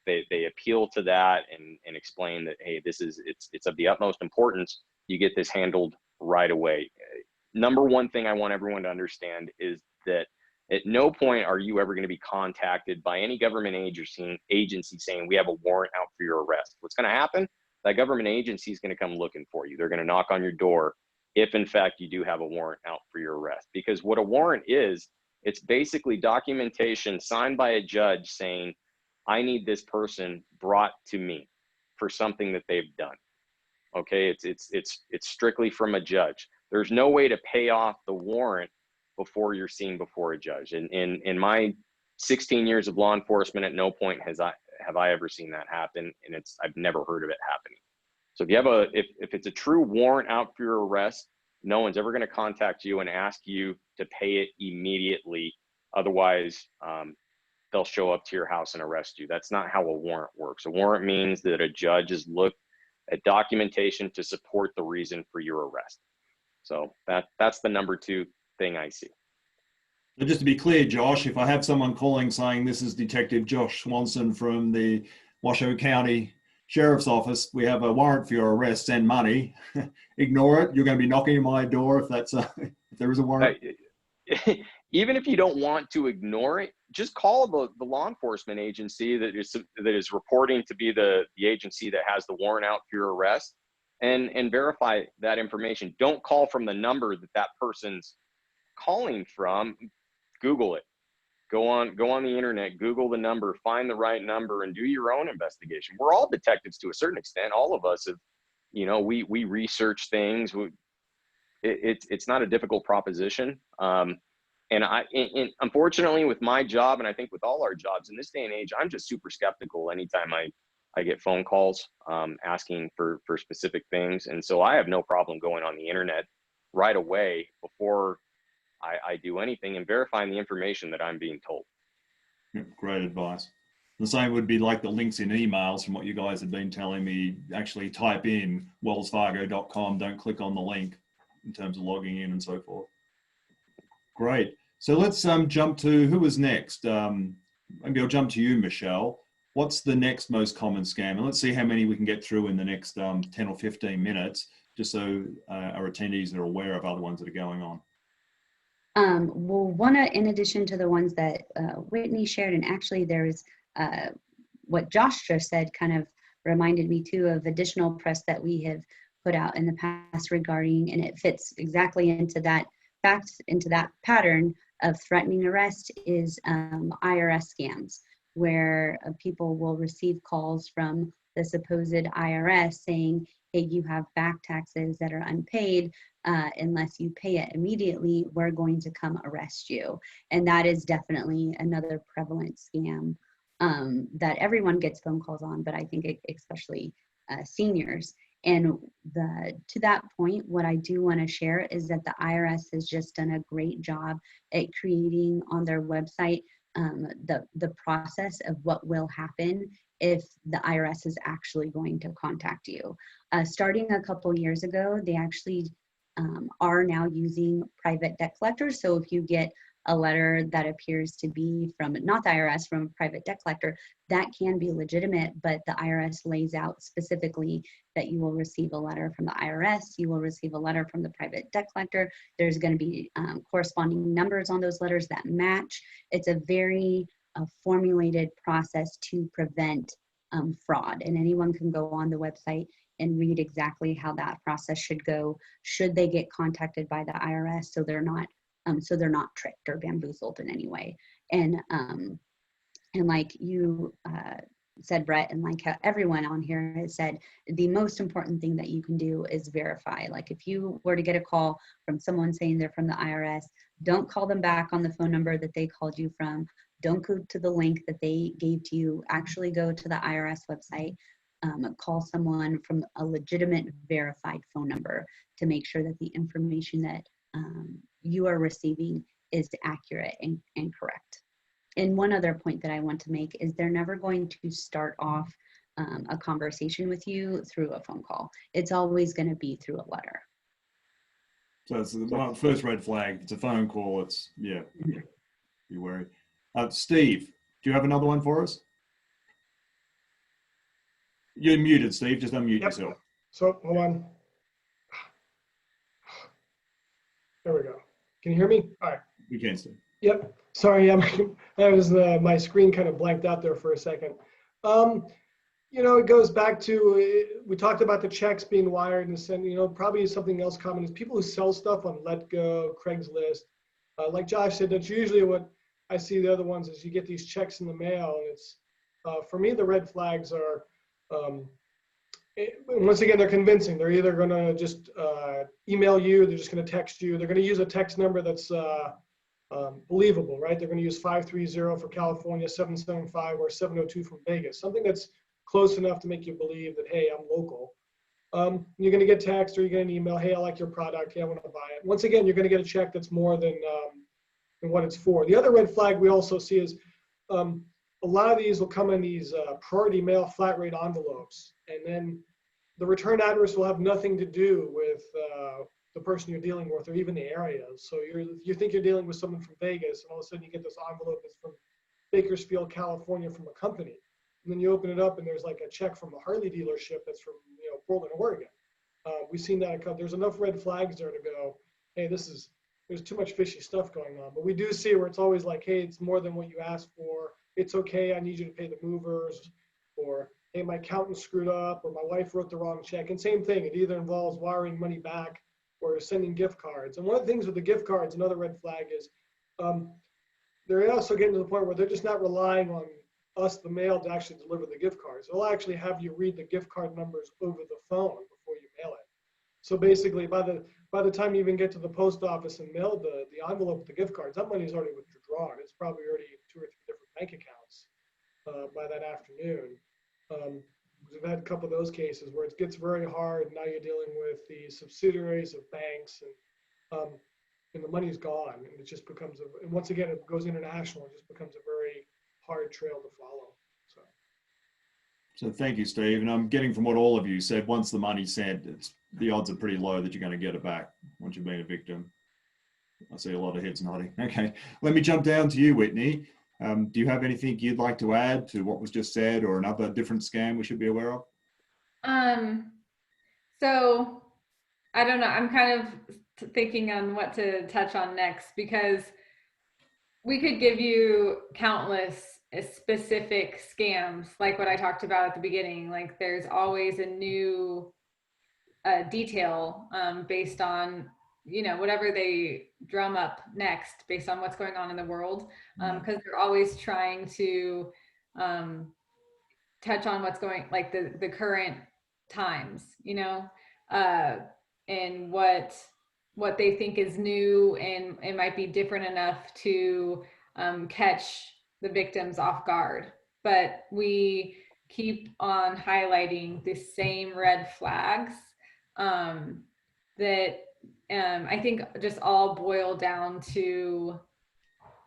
They appeal to that and explain that, hey, it's of the utmost importance you get this handled right away. Number one thing I want everyone to understand is that at no point are you ever going to be contacted by any government agency saying we have a warrant out for your arrest. What's going to happen? That government agency is going to come looking for you. They're going to knock on your door if in fact you do have a warrant out for your arrest. Because what a warrant is, it's basically documentation signed by a judge saying, I need this person brought to me for something that they've done. Okay, it's strictly from a judge. There's no way to pay off the warrant before you're seen before a judge. And in my 16 years of law enforcement, at no point have I ever seen that happen, and I've never heard of it happening. So if you have if it's a true warrant out for your arrest, no one's ever going to contact you and ask you to pay it immediately. Otherwise, they'll show up to your house and arrest you. That's not how a warrant works. A warrant means that a judge has looked at documentation to support the reason for your arrest. So that's the number 2 thing I see. So just to be clear, Josh, if I have someone calling saying this is Detective Josh Swanson from the Washoe County Sheriff's Office, we have a warrant for your arrest, send money, ignore it. You're going to be knocking on my door if there is a warrant. Even if you don't want to ignore it, just call the law enforcement agency that is reporting to be the agency that has the warrant out for your arrest, and verify that information. Don't call from the number that person's calling from. Google it. Go on the internet, Google the number, find the right number, and do your own investigation. We're all detectives to a certain extent. All of us have, we research things. It's not a difficult proposition. And unfortunately, with my job, and I think with all our jobs in this day and age, I'm just super skeptical anytime I get phone calls asking for specific things. And so I have no problem going on the internet right away before I do anything and verifying the information that I'm being told. Yeah, great advice. The same would be like the links in emails from what you guys have been telling me. Actually type in wellsfargo.com, don't click on the link in terms of logging in and so forth. Great. So let's jump to who is next. Maybe I'll jump to you, Michelle. What's the next most common scam? And let's see how many we can get through in the next 10 or 15 minutes, just so our attendees are aware of other ones that are going on. Well, in addition to the ones that Whitney shared, and actually there's what Josh just said kind of reminded me too of additional press that we have put out in the past regarding, and it fits exactly into that pattern of threatening arrest, is IRS scams, where people will receive calls from the supposed IRS saying, hey, you have back taxes that are unpaid. Unless you pay it immediately, we're going to come arrest you. And that is definitely another prevalent scam that everyone gets phone calls on, but I think especially seniors. And to that point, what I do want to share is that the IRS has just done a great job at creating on their website the process of what will happen if the IRS is actually going to contact you. Starting a couple years ago, they actually are now using private debt collectors. So if you get a letter that appears to be from not the IRS, from a private debt collector, that can be legitimate, but the IRS lays out specifically that you will receive a letter from the IRS, you will receive a letter from the private debt collector. There's going to be corresponding numbers on those letters that match. It's a very formulated process to prevent fraud, and anyone can go on the website and read exactly how that process should go should they get contacted by the IRS, so they're not tricked or bamboozled in any way. And like you said, Brett, and like how everyone on here has said, the most important thing that you can do is verify. Like if you were to get a call from someone saying they're from the IRS, don't call them back on the phone number that they called you from. Don't go to the link that they gave to you. Actually go to the IRS website, call someone from a legitimate verified phone number to make sure that the information that you are receiving is accurate and correct. And one other point that I want to make is they're never going to start off a conversation with you through a phone call. It's always going to be through a letter. So it's the first red flag. It's a phone call. It's, yeah, be wary. Steve, do you have another one for us? You're muted, Steve. Just unmute yourself. So hold on. There we go. Can you hear me? All right. We can, Steve. Yep. Sorry, that was my screen kind of blanked out there for a second. You know, it goes back to, we talked about the checks being wired and sent, you know, probably something else common is people who sell stuff on Letgo, Craigslist. Like Josh said, that's usually what I see the other ones is you get these checks in the mail. And it's, for me, the red flags are, once again, they're convincing. They're either going to just email you, they're just going to text you. They're going to use a text number that's believable, right? They're going to use 530 for California, 775 or 702 from Vegas. Something that's close enough to make you believe that, hey, I'm local. You're going to get text or you're going to email, hey, I like your product. Hey, I want to buy it. Once again, you're going to get a check that's more than what it's for. The other red flag we also see is a lot of these will come in these priority mail flat rate envelopes. And then the return address will have nothing to do with the person you're dealing with or even the areas. So you think you're dealing with someone from Vegas and all of a sudden you get this envelope that's from Bakersfield, California from a company. And then you open it up and there's like a check from a Harley dealership that's from, you know, Portland, Oregon. We've seen that. There's enough red flags there to go, hey, there's too much fishy stuff going on. But we do see where it's always like, hey, it's more than what you asked for. It's okay, I need you to pay the movers. Or, hey, my accountant screwed up, or my wife wrote the wrong check. And same thing, it either involves wiring money back or sending gift cards. And one of the things with the gift cards, another red flag is they're also getting to the point where they're just not relying on us, the mail, to actually deliver the gift cards. They'll actually have you read the gift card numbers over the phone before you mail it. So basically, by the time you even get to the post office and mail the envelope with the gift cards, that money is already withdrawn. It's probably already 2 or 3 different bank accounts by that afternoon. We've had a couple of those cases where it gets very hard. Now you're dealing with the subsidiaries of banks, and the money's gone, and it just becomes and once again, it goes international. It just becomes a very hard trail to follow. So thank you, Steve. And I'm getting from what all of you said, once the money's sent, the odds are pretty low that you're going to get it back once you've been a victim. I see a lot of heads nodding. Okay, let me jump down to you, Whitney. Do you have anything you'd like to add to what was just said, or another different scam we should be aware of? So I don't know. I'm kind of thinking on what to touch on next, because we could give you countless specific scams, like what I talked about at the beginning. Like there's always a new detail based on, you know, whatever they drum up next based on what's going on in the world, because they're always trying to touch on what's going, like the current times, you know, and what they think is new, and it might be different enough to catch the victims off guard. But we keep on highlighting the same red flags that I think just all boil down to,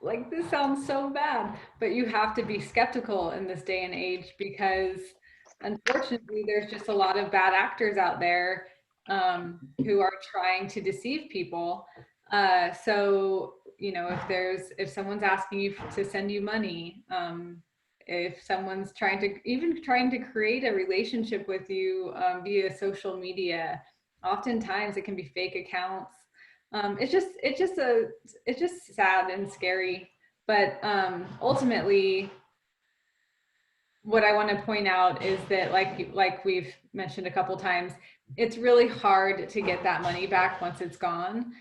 like, this sounds so bad, but you have to be skeptical in this day and age, because unfortunately there's just a lot of bad actors out there who are trying to deceive people. So you know, if someone's asking you to send you money, if someone's trying to create a relationship with you via social media, oftentimes it can be fake accounts. It's just sad and scary. But ultimately, what I want to point out is that, like we've mentioned a couple times, it's really hard to get that money back once it's gone,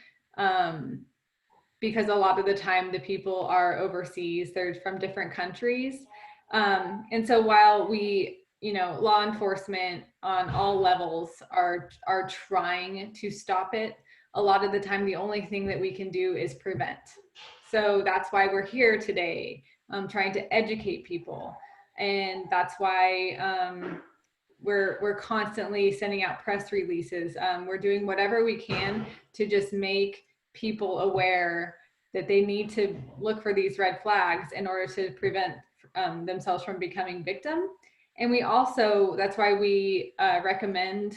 because a lot of the time the people are overseas, they're from different countries. And so while we, you know, law enforcement on all levels are trying to stop it, a lot of the time the only thing that we can do is prevent. So that's why we're here today, trying to educate people. And that's why we're constantly sending out press releases. We're doing whatever we can to just make people aware that they need to look for these red flags in order to prevent themselves from becoming victim. And we also, that's why we recommend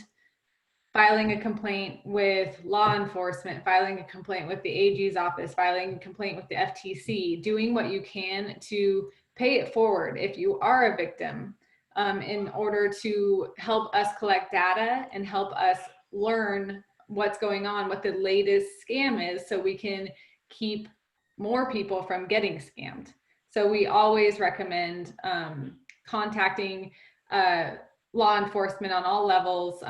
filing a complaint with law enforcement, filing a complaint with the AG's office, filing a complaint with the FTC, doing what you can to pay it forward if you are a victim, in order to help us collect data and help us learn what's going on, what the latest scam is, so we can keep more people from getting scammed. So we always recommend contacting law enforcement on all levels,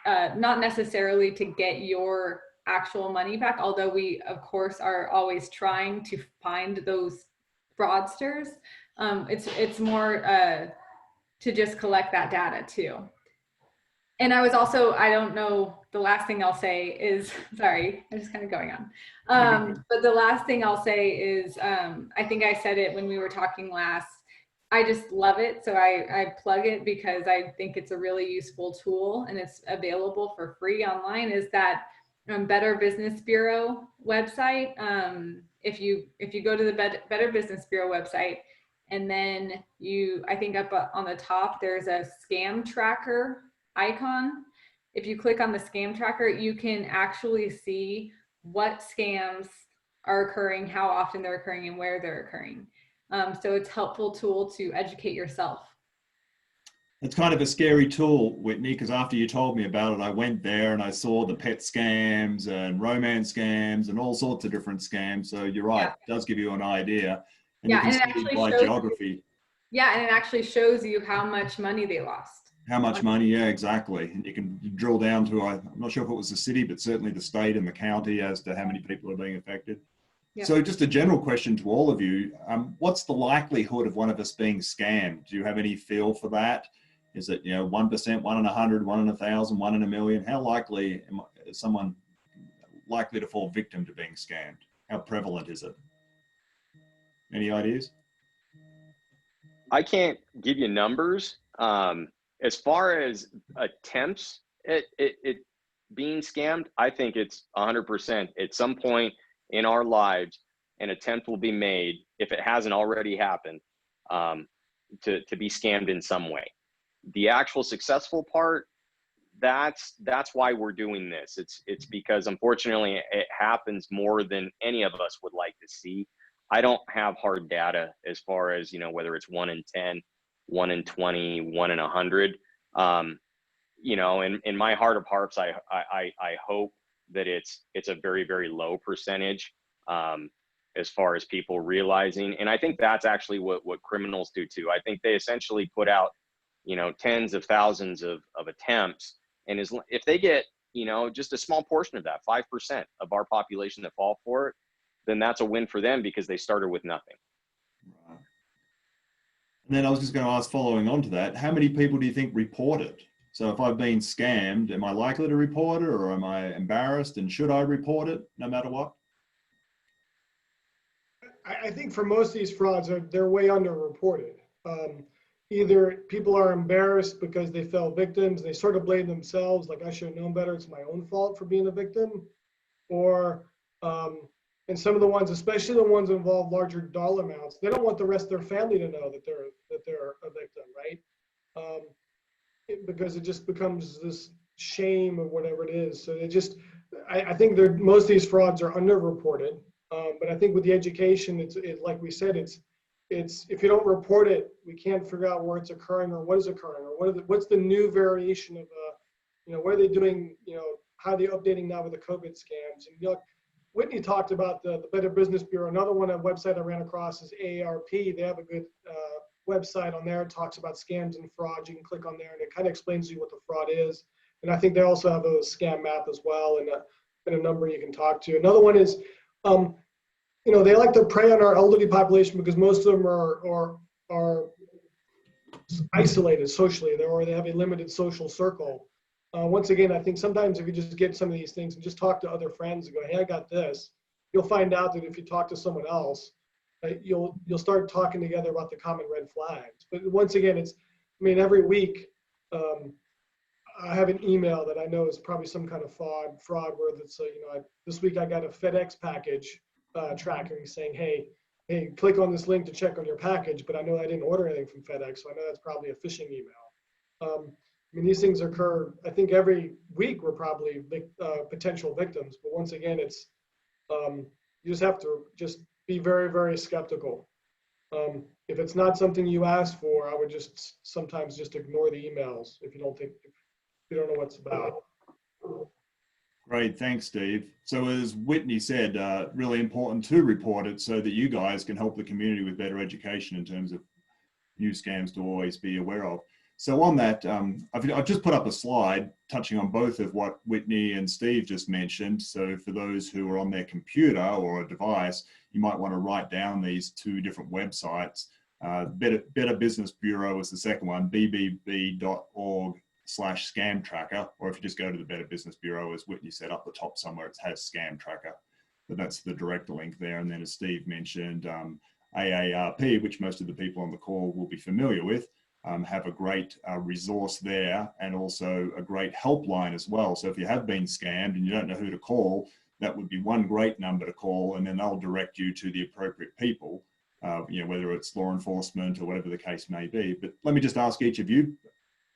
not necessarily to get your actual money back, although we of course are always trying to find those fraudsters. It's more to just collect that data too. And I was also, I don't know, the last thing I'll say is, sorry, I'm just kind of going on. But the last thing I'll say is, I think I said it when we were talking last, I just love it. So I plug it because I think it's a really useful tool, and it's available for free online, is that Better Business Bureau website. If you go to the Better Business Bureau website, and then I think up on the top, there's a scam tracker icon. If you click on the scam tracker, you can actually see what scams are occurring, how often they're occurring, and where they're occurring. So it's a helpful tool to educate yourself. It's kind of a scary tool, Whitney, because after you told me about it, I went there and I saw the pet scams and romance scams and all sorts of different scams. So you're right, Yeah. It does give you an idea. And Yeah, you and can it see actually by shows geography. Yeah, and it actually shows you how much money they lost. How much money? Yeah, exactly. And you can drill down to, I'm not sure if it was the city, but certainly the state and the county as to how many people are being affected. Yep. So just a general question to all of you. What's the likelihood of one of us being scammed? Do you have any feel for that? Is it, 1%, 1 in 100, 1 in 1,000, 1 in a million? How likely is someone likely to fall victim to being scammed? How prevalent is it? Any ideas? I can't give you numbers. As far as attempts at being scammed, I think it's 100%. At some point in our lives, an attempt will be made, if it hasn't already happened, to be scammed in some way. The actual successful part, that's why we're doing this. It's because unfortunately it happens more than any of us would like to see. I don't have hard data as far as, whether it's 1 in 10, 1 in 20, 1 in 100. In my heart of hearts, I hope that it's a very, very low percentage, as far as people realizing. And I think that's actually what criminals do too. I think they essentially put out, tens of thousands of attempts. And if they get, just a small portion of that, 5% of our population that fall for it, then that's a win for them because they started with nothing. Right. And then I was just going to ask, following on to that, how many people do you think report it? So if I've been scammed, am I likely to report it, or am I embarrassed, and should I report it no matter what? I think for most of these frauds, they're way underreported. Either people are embarrassed because they fell victims, they sort of blame themselves, like I should have known better, it's my own fault for being a victim, or and some of the ones, especially the ones that involve larger dollar amounts, they don't want the rest of their family to know that they're a victim, right? Because it just becomes this shame or whatever it is. So I think most of these frauds are underreported. But I think with the education, it's like we said, it's if you don't report it, we can't figure out where it's occurring or what is occurring or what's the new variation of what are they doing, how are they updating now with the COVID scams. And Whitney talked about the Better Business Bureau. Another one, a website I ran across is AARP. They have a good website on there. It talks about scams and frauds. You can click on there and it kind of explains to you what the fraud is. And I think they also have a scam map as well and a number you can talk to. Another one is, they like to prey on our elderly population because most of them are isolated socially, or they have a limited social circle. Once again, I think sometimes if you just get some of these things and just talk to other friends and go, hey, I got this, you'll find out that if you talk to someone else, you'll start talking together about the common red flags. But once again, every week, I have an email that I know is probably some kind of fraud where it's, this week I got a FedEx package tracking saying, hey, click on this link to check on your package, but I know I didn't order anything from FedEx, so I know that's probably a phishing email. These things occur, I think every week we're probably potential victims, but once again, it's, you just have to just be very, very skeptical. If it's not something you asked for, I would sometimes just ignore the emails if you don't know what it's about. Great, thanks, Steve. So as Whitney said, really important to report it so that you guys can help the community with better education in terms of new scams to always be aware of. So on that, I've just put up a slide touching on both of what Whitney and Steve just mentioned. So for those who are on their computer or a device, you might want to write down these two different websites. Better Business Bureau is the second one, bbb.org/scam tracker, or if you just go to the Better Business Bureau, as Whitney said up the top somewhere, it has scam tracker, but that's the direct link there. And then as Steve mentioned, AARP, which most of the people on the call will be familiar with, have a great resource there, and also a great helpline as well. So if you have been scammed and you don't know who to call, that would be one great number to call, and then they'll direct you to the appropriate people, whether it's law enforcement or whatever the case may be. But let me just ask each of you,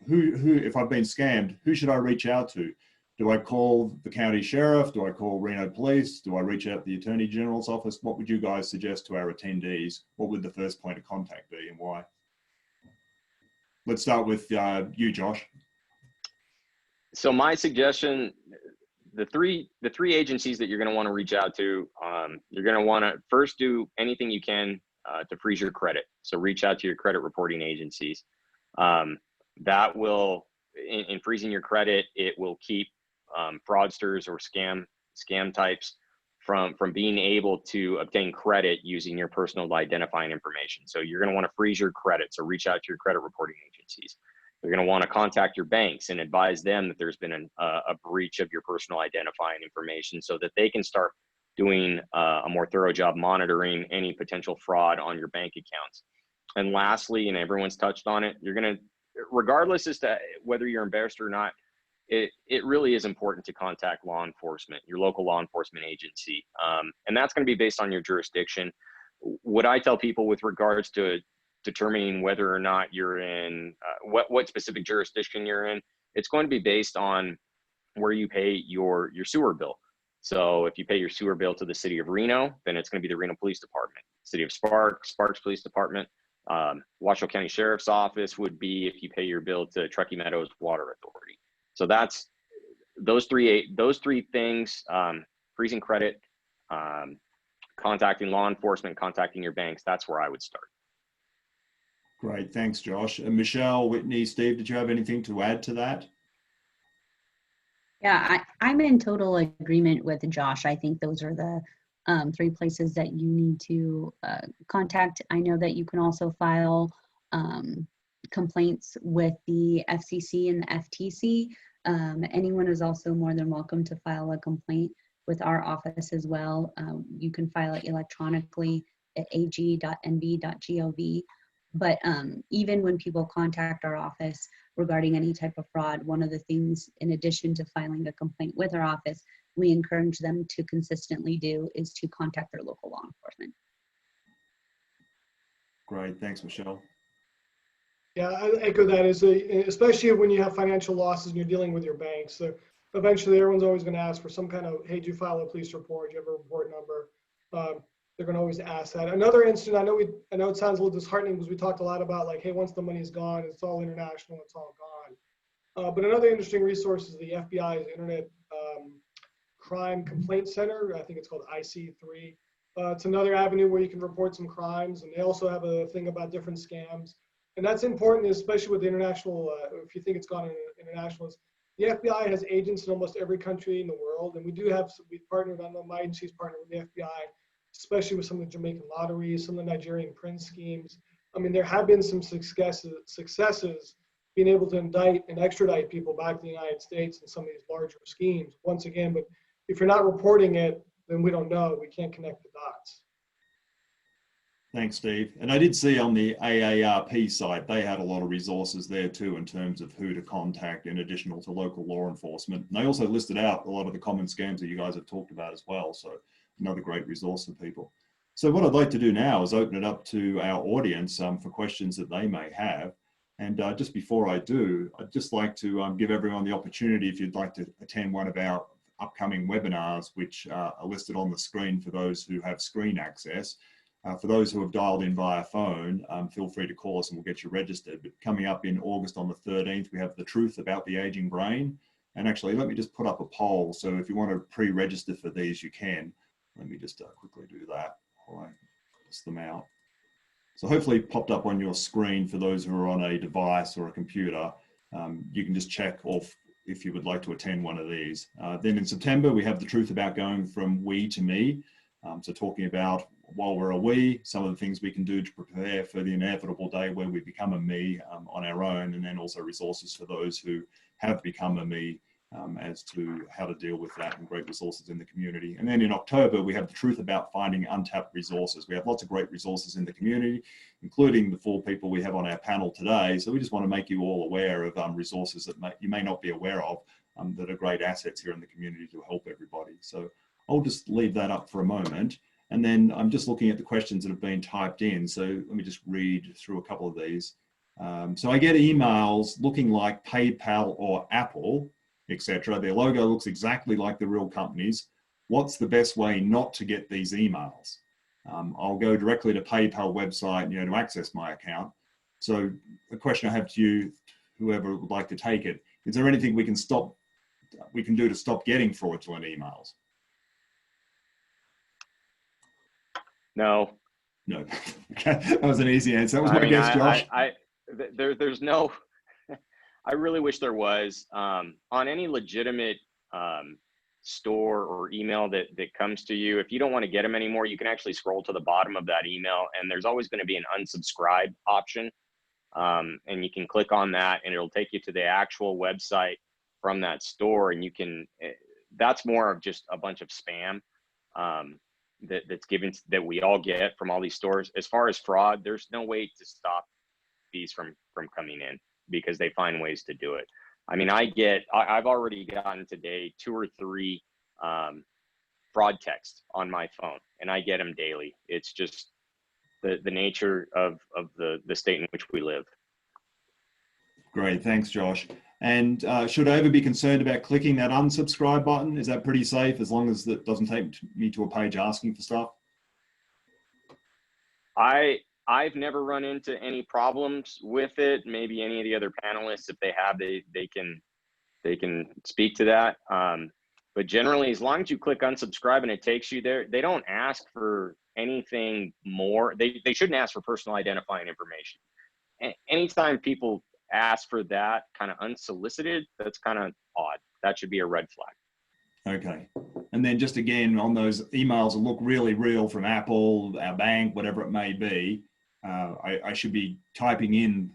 who, if I've been scammed, who should I reach out to? Do I call the county sheriff? Do I call Reno Police? Do I reach out to the Attorney General's office? What would you guys suggest to our attendees? What would the first point of contact be and why? Let's start with you, Josh. So my suggestion, the three agencies that you're going to want to reach out to, you're going to want to first do anything you can to freeze your credit. So reach out to your credit reporting agencies. That will, in freezing your credit, it will keep fraudsters or scam types from being able to obtain credit using your personal identifying information. So you're going to want to freeze your credit. So reach out to your credit reporting agencies. You're going to want to contact your banks and advise them that there's been a breach of your personal identifying information so that they can start doing a more thorough job monitoring any potential fraud on your bank accounts. And lastly, and everyone's touched on it, you're going to, regardless as to whether you're embarrassed or not, it really is important to contact law enforcement, your local law enforcement agency. And that's going to be based on your jurisdiction. What I tell people with regards to determining whether or not you're in, what specific jurisdiction you're in, it's going to be based on where you pay your sewer bill. So if you pay your sewer bill to the city of Reno, then it's going to be the Reno Police Department. City of Sparks Police Department. Washoe County Sheriff's Office would be if you pay your bill to Truckee Meadows Water Authority. So that's those three things: freezing credit, contacting law enforcement, contacting your banks. That's where I would start. Great, thanks, Josh. And Michelle, Whitney, Steve, did you have anything to add to that? Yeah, I'm in total agreement with Josh. I think those are the three places that you need to contact. I know that you can also file complaints with the FCC and the FTC. Anyone is also more than welcome to file a complaint with our office as well. You can file it electronically at ag.nv.gov. But even when people contact our office regarding any type of fraud, one of the things, in addition to filing a complaint with our office, we encourage them to consistently do is to contact their local law enforcement. Great, thanks, Michelle. Yeah, I echo that, especially when you have financial losses and you're dealing with your banks. So eventually everyone's always going to ask for some kind of, hey, do you file a police report? Do you have a report number? they're going to always ask that. Another instance, I know it sounds a little disheartening because we talked a lot about like, hey, once the money's gone, it's all international, it's all gone. But another interesting resource is the FBI's Internet Crime Complaint Center. I think it's called IC3. It's another avenue where you can report some crimes, and they also have a thing about different scams. And that's important, especially with the international, if you think it's gone international. The FBI has agents in almost every country in the world, and we've partnered on my agency's partnered with the FBI, especially with some of the Jamaican lotteries, some of the Nigerian prince schemes. I mean, there have been some successes being able to indict and extradite people back to the United States in some of these larger schemes. Once again, but if you're not reporting it, then we don't know. We can't connect the dots. Thanks, Steve. And I did see on the AARP site, they had a lot of resources there too in terms of who to contact in addition to local law enforcement. And they also listed out a lot of the common scams that you guys have talked about as well. So another great resource for people. So what I'd like to do now is open it up to our audience for questions that they may have. And just before I do, I'd just like to give everyone the opportunity, if you'd like to attend one of our upcoming webinars, which are listed on the screen for those who have screen access. For those who have dialed in via phone, feel free to call us and we'll get you registered. But coming up in August on the 13th, we have The Truth About the Aging Brain. And actually, let me just put up a poll. So if you want to pre-register for these, you can. Let me just quickly do that while I list them out. So hopefully it popped up on your screen for those who are on a device or a computer. You can just check off if you would like to attend one of these. Then in September, we have The Truth About Going from We to Me. So talking about while we're a we, some of the things we can do to prepare for the inevitable day where we become a me on our own, and then also resources for those who have become a me as to how to deal with that, and great resources in the community. And then in October, we have The Truth About Finding Untapped Resources. We have lots of great resources in the community, including the 4 people we have on our panel today. So we just want to make you all aware of resources that you may not be aware of that are great assets here in the community to help everybody. So I'll just leave that up for a moment. And then I'm just looking at the questions that have been typed in. So let me just read through a couple of these. So I get emails looking like PayPal or Apple, etc. Their logo looks exactly like the real companies. What's the best way not to get these emails? I'll go directly to PayPal website, to access my account. So the question I have to you, whoever would like to take it, is there anything we can do to stop getting fraudulent emails? No. No. Okay, that was an easy answer. That was my guess, Josh. There's no. I really wish there was on any legitimate store or email that comes to you. If you don't want to get them anymore, you can actually scroll to the bottom of that email, and there's always going to be an unsubscribe option, and you can click on that, and it'll take you to the actual website from that store, and you can. That's more of just a bunch of spam. That's given that we all get from all these stores. As far as fraud, there's no way to stop these from coming in because they find ways to do it. I mean, I've already gotten today 2 or 3 fraud texts on my phone, and I get them daily. It's just the nature of the state in which we live. Great, thanks, Josh. And should I ever be concerned about clicking that unsubscribe button? Is that pretty safe as long as it doesn't take me to a page asking for stuff? I've never run into any problems with it. Maybe any of the other panelists, if they have, they can speak to that. But generally, as long as you click unsubscribe and it takes you there, they don't ask for anything more. They shouldn't ask for personal identifying information. Anytime people ask for that kind of unsolicited, that's kind of odd. That should be a red flag. Okay. And then just again, on those emails that look really real from Apple, our bank, whatever it may be, I should be typing in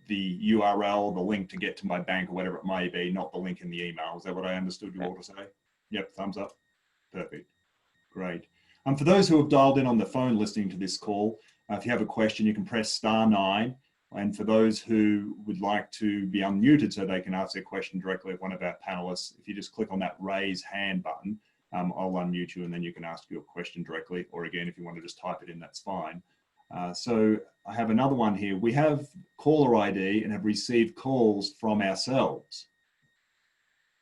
the URL, the link to get to my bank or whatever it may be, not the link in the email. Is that what I understood you all to say? Yep, thumbs up. Perfect. Great. For those who have dialed in on the phone listening to this call, if you have a question, you can press *9. And for those who would like to be unmuted so they can ask their question directly of one of our panelists, if you just click on that raise hand button, I'll unmute you and then you can ask your question directly. Or again, if you want to just type it in, that's fine. So I have another one here. We have caller ID and have received calls from ourselves.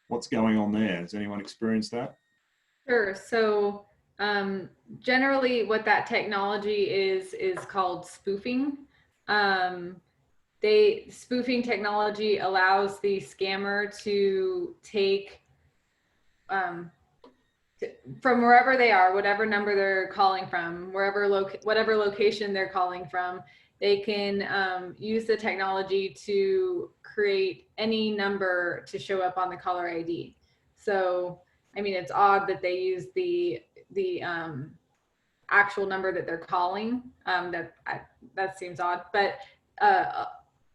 What's going on there? Has anyone experienced that? Sure. So Generally, what that technology is called spoofing. Spoofing technology allows the scammer to take from wherever they are, whatever number they're calling from, whatever location they're calling from, they can use the technology to create any number to show up on the caller ID. So, I mean, it's odd that they use the actual number that they're calling. That seems odd, but uh,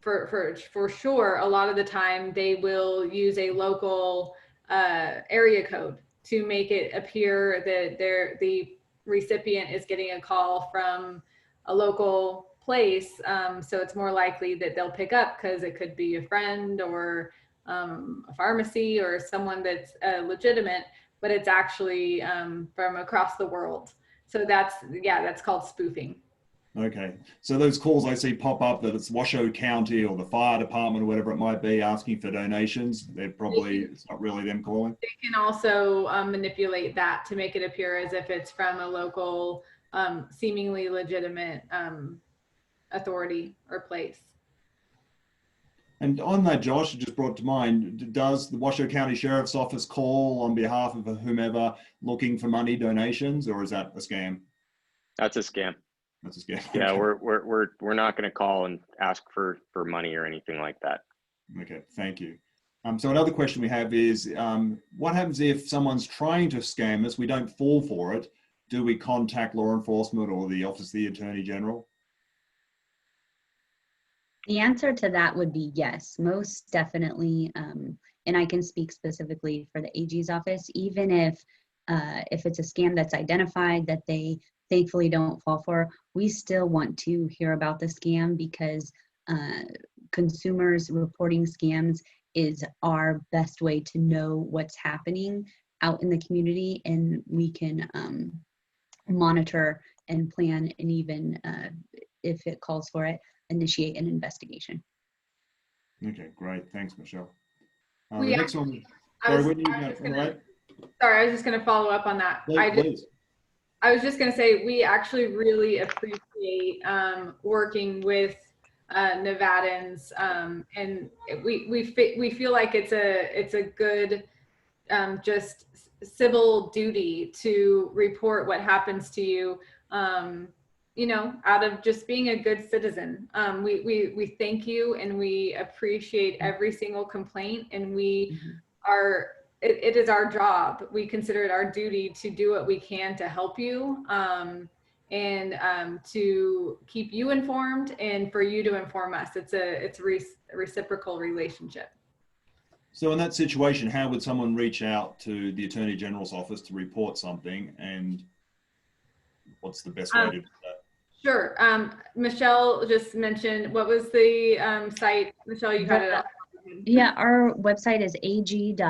for sure, a lot of the time they will use a local area code to make it appear that the recipient is getting a call from a local place. So it's more likely that they'll pick up because it could be a friend or a pharmacy or someone that's legitimate, but it's actually from across the world. So that's called spoofing. Okay, so those calls I see pop up that it's Washoe County or the fire department or whatever it might be asking for donations, it's not really them calling. They can also manipulate that to make it appear as if it's from a local, seemingly legitimate authority or place. And on that, Josh, it just brought to mind, does the Washoe County Sheriff's Office call on behalf of whomever looking for money donations, or is that a scam? That's a scam. That's a scam. Yeah, Okay. we're not going to call and ask for money or anything like that. Okay, thank you. So another question we have is, what happens if someone's trying to scam us, we don't fall for it? Do we contact law enforcement or the Office of the Attorney General? The answer to that would be yes, most definitely. And I can speak specifically for the AG's office, even if it's a scam that's identified that they thankfully don't fall for, we still want to hear about the scam because consumers reporting scams is our best way to know what's happening out in the community, and we can monitor and plan, and even if it calls for it, initiate an investigation. Okay, great. Thanks, Michelle. The We next one. I was just going to follow up on that. Please. I was just going to say, we actually really appreciate working with Nevadans, and we feel like it's a good just civil duty to report what happens to you. You know, out of just being a good citizen. We thank you, and we appreciate every single complaint, and we are, it is our job. We consider it our duty to do what we can to help you, and to keep you informed and for you to inform us. It's a reciprocal relationship. So in that situation, how would someone reach out to the Attorney General's office to report something, and what's the best way to do that? Sure. Michelle just mentioned, what was the site? Michelle, you had it up. Yeah, our website is ag.nv.gov.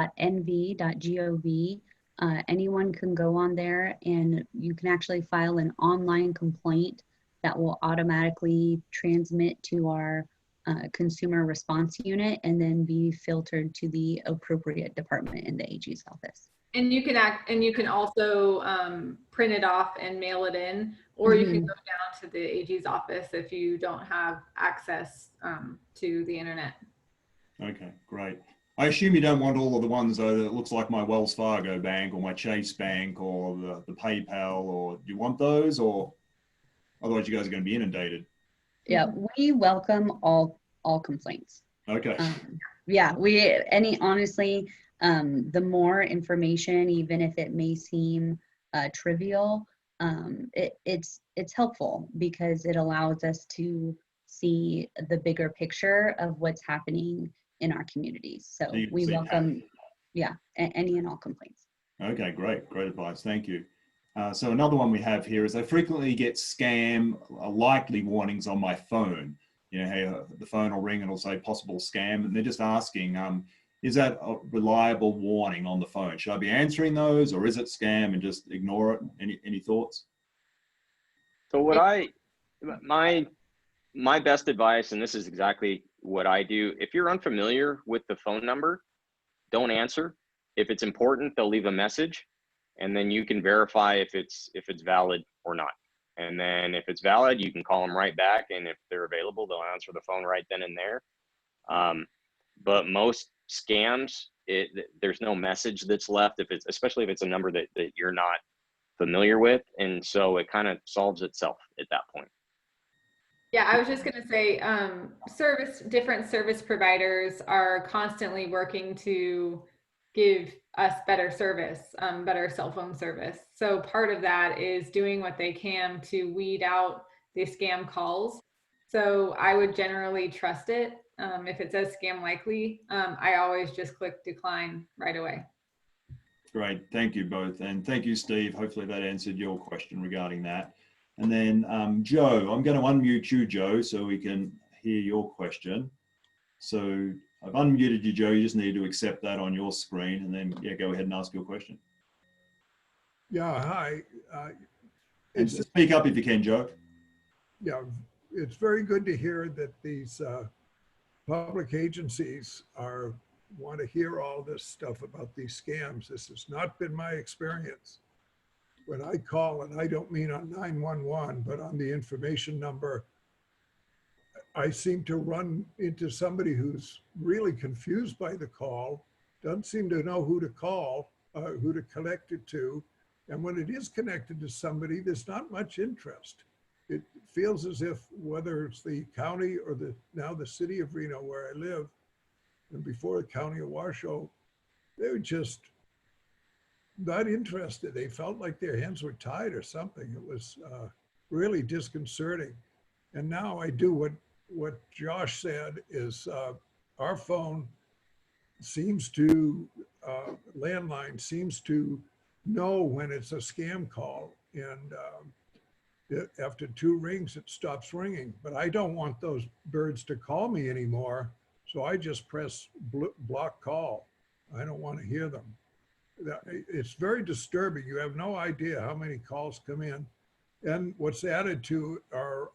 Anyone can go on there, and you can actually file an online complaint that will automatically transmit to our consumer response unit and then be filtered to the appropriate department in the AG's office. And you can also print it off and mail it in, or you can go down to the AG's office if you don't have access to the internet. Okay, great. I assume you don't want all of the ones though that looks like my Wells Fargo bank or my Chase bank or the PayPal, or do you want those, or otherwise you guys are going to be inundated? Yeah, we welcome all complaints. Okay. Yeah, honestly, the more information, even if it may seem trivial, it's helpful because it allows us to see the bigger picture of what's happening in our communities. So we welcome, any and all complaints. Okay, great advice. Thank you. So another one we have here is I frequently get scam likely warnings on my phone. You know, hey, the phone will ring and it'll say possible scam, and they're just asking, is that a reliable warning on the phone? Should I be answering those, or is it scam and just ignore it? Any thoughts? So my best advice, and this is exactly what I do, if you're unfamiliar with the phone number, don't answer. If it's important, they'll leave a message. and then you can verify if it's valid or not. And then if it's valid, you can call them right back, and if they're available, they'll answer the phone right then and there. But most scams, there's no message that's left, especially if it's a number that you're not familiar with, and so it kind of solves itself at that point. Yeah, I was just going to say, different service providers are constantly working to give us better service, better cell phone service. So part of that is doing what they can to weed out the scam calls. So I would generally trust it. If it says scam likely, I always just click decline right away. Great, thank you both. And thank you, Steve. Hopefully that answered your question regarding that. And then Joe, I'm going to unmute you, Joe, so we can hear your question. So I've unmuted you, Joe. You just need to accept that on your screen, and then yeah, go ahead and ask your question. Yeah, hi. And speak up if you can, Joe. Yeah, it's very good to hear that these public agencies want to hear all this stuff about these scams. This has not been my experience. When I call, and I don't mean on 911, but on the information number, I seem to run into somebody who's really confused by the call, doesn't seem to know who to call, who to connect it to. And when it is connected to somebody, there's not much interest. It feels as if whether it's the county or now the city of Reno where I live, and before the county of Washoe, they were just not interested. They felt like their hands were tied or something. It was really disconcerting. And now I do what Josh said is our phone seems to, landline seems to know when it's a scam call. And after 2 rings, it stops ringing. But I don't want those birds to call me anymore. So I just press block call. I don't want to hear them. It's very disturbing. You have no idea how many calls come in. And what's added to are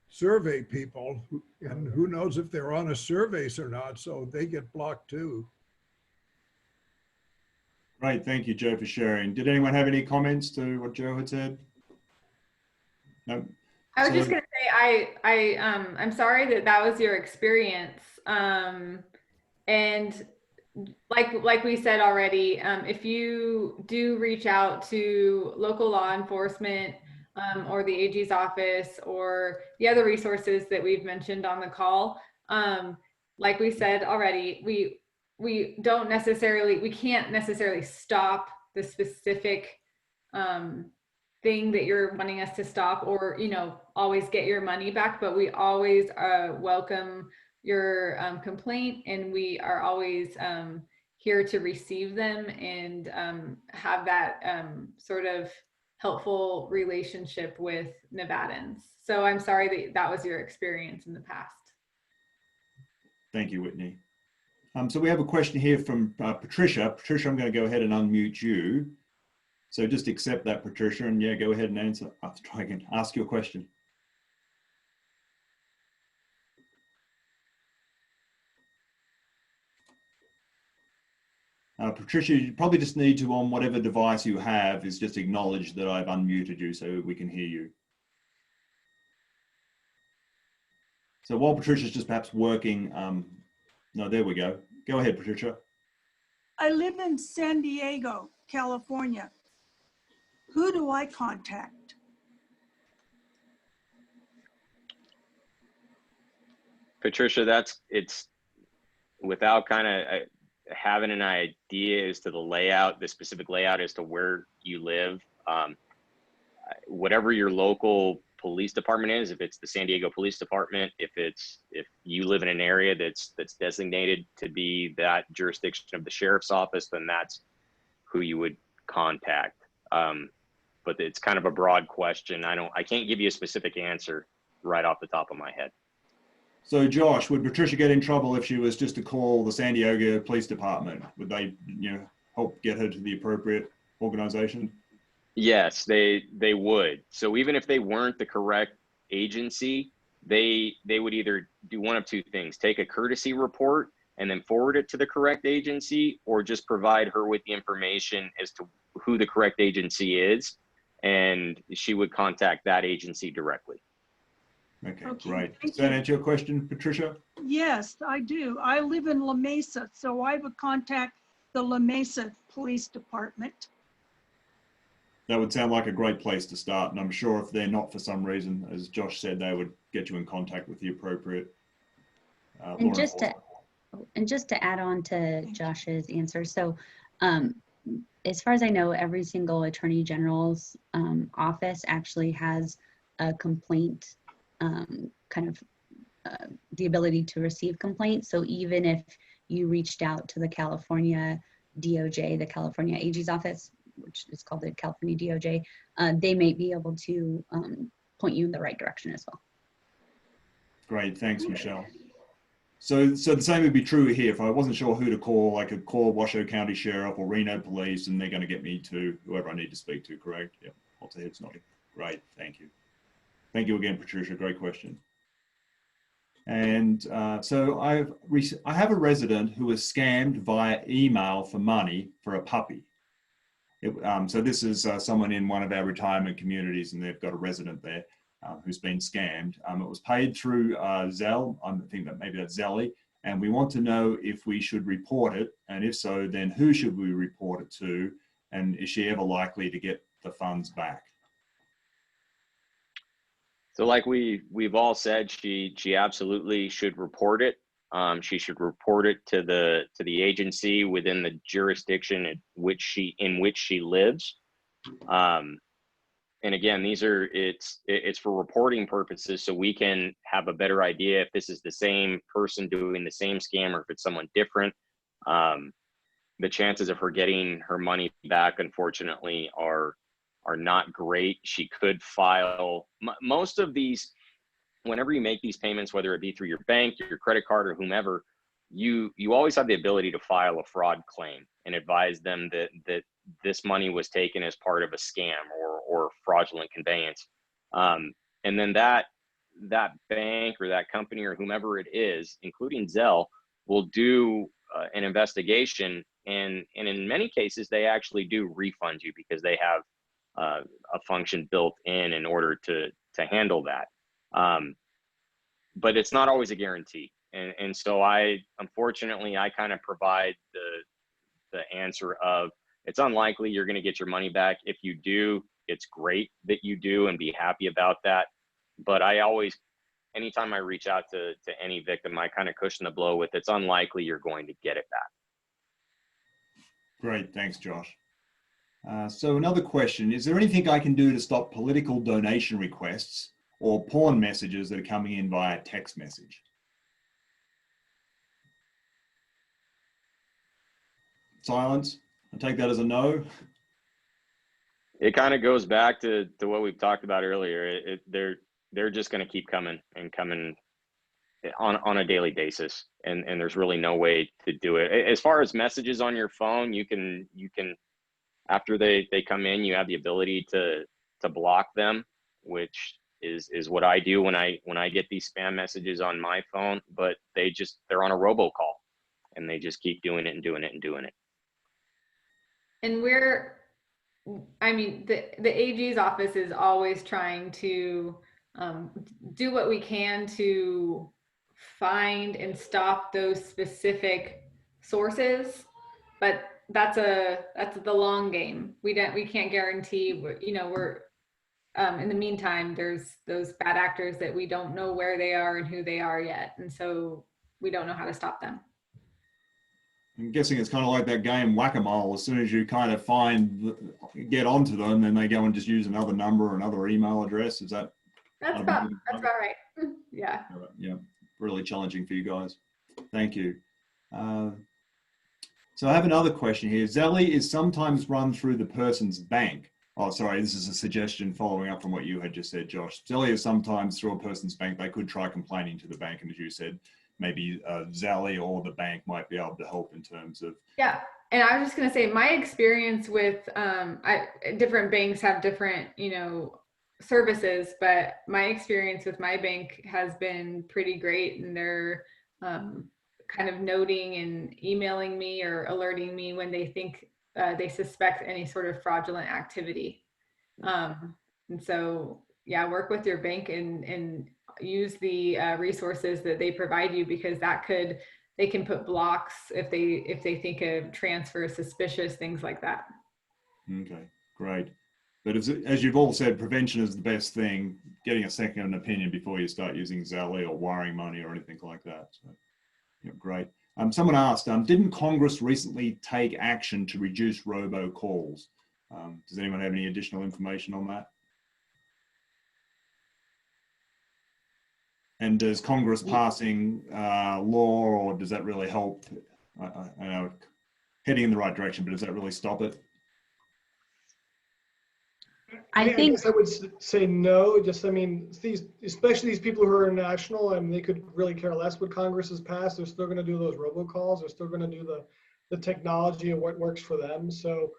survey people, and who knows if they're on a surveys or not, so they get blocked too. Great, thank you, Joe, for sharing. Did anyone have any comments to what Joe had said? No. I was just going to say, I'm sorry that was your experience. And like we said already, if you do reach out to local law enforcement or the AG's office or the other resources that we've mentioned on the call, like we said already, we can't necessarily stop the specific thing that you're wanting us to stop, or always get your money back, but we always welcome your complaint, and we are always here to receive them and have that sort of helpful relationship with Nevadans. So I'm sorry that was your experience in the past. Thank you, Whitney. So we have a question here from Patricia. Patricia, I'm going to go ahead and unmute you. So just accept that, Patricia, and yeah, go ahead and answer. I'll try again. Ask your question. Patricia, you probably just need to, on whatever device you have, is just acknowledge that I've unmuted you so we can hear you. So while Patricia's just perhaps working, no, there we go. Go ahead, Patricia. I live in San Diego, California. Who do I contact? Patricia, it's without kind of having an idea as to the specific layout as to where you live. Whatever your local police department is, if it's the San Diego Police Department, if you live in an area that's designated to be that jurisdiction of the sheriff's office, then that's who you would contact. But it's kind of a broad question. I can't give you a specific answer right off the top of my head. So Josh, would Patricia get in trouble if she was just to call the San Diego Police Department? Would they, help get her to the appropriate organization? Yes, they would. So even if they weren't the correct agency, they would either do one of 2 things: take a courtesy report and then forward it to the correct agency, or just provide her with the information as to who the correct agency is, and she would contact that agency directly. Okay, Okay, great. thank Does that you. answer your question, Patricia? Yes, I do. I live in La Mesa, so I would contact the La Mesa Police Department. That would sound like a great place to start. And I'm sure if they're not for some reason, as Josh said, they would get you in contact with the appropriate law And just to, enforcement. and just to add on to Josh's answer, so um, as far as I know, every single Attorney General's office actually has a complaint, kind of the ability to receive complaints. So even if you reached out to the California DOJ, the California AG's office, which is called the California DOJ, they may be able to point you in the right direction as well. Great, thanks, Michelle. So the same would be true here. If I wasn't sure who to call, I could call Washoe County Sheriff or Reno Police, and they're going to get me to whoever I need to speak to, correct? Yep, lots of heads nodding. Great, thank you. Thank you again, Patricia, great question. And so I have a resident who was scammed via email for money for a puppy. So this is someone in one of our retirement communities, and they've got a resident there who's been scammed. It was paid through Zelle. I think that maybe that's Zelly. And we want to know if we should report it. And if so, then who should we report it to? And is she ever likely to get the funds back? So like we've all said, she absolutely should report it. She should report it to the agency within the jurisdiction in which she lives. And again, it's for reporting purposes, so we can have a better idea if this is the same person doing the same scam or if it's someone different. The chances of her getting her money back, unfortunately, are not great. She could file most of these. Whenever you make these payments, whether it be through your bank, your credit card, or whomever, you always have the ability to file a fraud claim and advise them that this money was taken as part of a scam or fraudulent conveyance. And then that bank or that company or whomever it is, including Zelle, will do an investigation. And in many cases, they actually do refund you because they have a function built in order to handle that. But it's not always a guarantee. And so unfortunately, I kind of provide the answer of, it's unlikely you're going to get your money back. If you do, it's great that you do, and be happy about that. But I always, anytime I reach out to any victim, I kind of cushion the blow with, it's unlikely you're going to get it back. Great, thanks, Josh. So another question, is there anything I can do to stop political donation requests or porn messages that are coming in via text message? Silence. I take that as a no. It kind of goes back to what we've talked about earlier. They're just going to keep coming and coming on a daily basis, and there's really no way to do it. As far as messages on your phone, you can after they come in, you have the ability to block them, which is what I do when I get these spam messages on my phone. But they're on a robocall, and they just keep doing it and doing it and doing it. And the AG's office is always trying to do what we can to find and stop those specific sources, but that's the long game. We can't guarantee. We're in the meantime, there's those bad actors that we don't know where they are and who they are yet, and so we don't know how to stop them. I'm guessing it's kind of like that game Whack-A-Mole. As soon as you kind of get onto them, then they go and just use another number or another email address. Is that? That's about right. Yeah. Yeah, really challenging for you guys. Thank you. So I have another question here. Zelly is sometimes run through the person's bank. Oh, sorry, this is a suggestion following up from what you had just said, Josh. Zelly is sometimes through a person's bank. They could try complaining to the bank, and as you said, maybe Zelly or the bank might be able to help in terms of. Yeah, and I was just going to say, my experience with different banks have different, services, but my experience with my bank has been pretty great, and they're kind of noting and emailing me or alerting me when they think they suspect any sort of fraudulent activity. And so, yeah, work with your bank and use the resources that they provide you, because they can put blocks if they think a transfer is suspicious, things like that. Okay, great. But as you've all said, prevention is the best thing. Getting a second opinion before you start using Zelle or wiring money or anything like that. So, yeah, great. Someone asked, didn't Congress recently take action to reduce robocalls? Does anyone have any additional information on that? And does Congress passing law, or does that really help? I know heading in the right direction, but does that really stop it? I think guess I would say no. Just, I mean, especially these people who are international, I mean, they could really care less what Congress has passed. They're still going to do those robocalls. They're still going to do the technology and what works for them. So,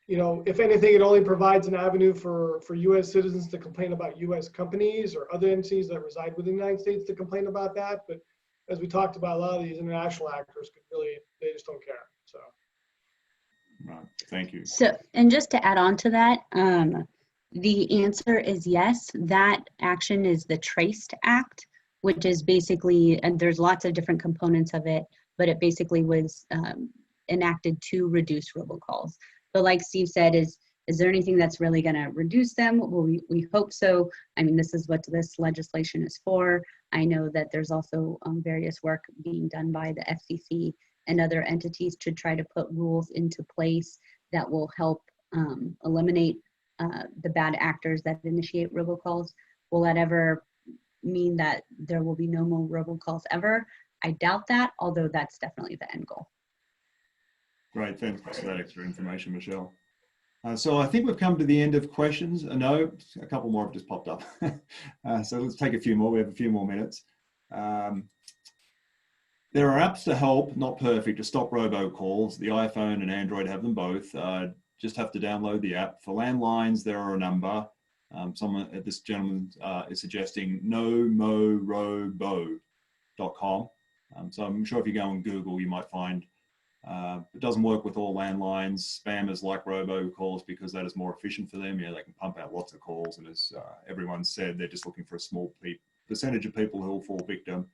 you know, if anything, it only provides an avenue for U.S. citizens to complain about U.S. companies or other entities that reside within the United States to complain about that. But as we talked about, a lot of these international actors could really, they just don't care. So. Right. Thank you. so. And just to add on to that, the answer is yes. That action is the Traced Act, which is basically, and there's lots of different components of it, but it basically was enacted to reduce robocalls. But like Steve said, is there anything that's really going to reduce them? Well, we hope so. I mean, this is what this legislation is for. I know that there's also various work being done by the FCC and other entities to try to put rules into place that will help eliminate the bad actors that initiate robocalls. Will that ever mean that there will be no more robocalls ever? I doubt that, although that's definitely the end goal. Great, thanks for that extra information, Michelle. So I think we've come to the end of questions. No, a couple more have just popped up. So let's take a few more. We have a few more minutes. There are apps to help, not perfect, to stop robocalls. The iPhone and Android have them both. Just have to download the app. For landlines, there are a number. This gentleman is suggesting nomorobo.com. So I'm sure if you go on Google, you might find it doesn't work with all landlines. Spammers like robocalls because that is more efficient for them. Yeah, they can pump out lots of calls, and as everyone said, they're just looking for a small percentage of people who will fall victim.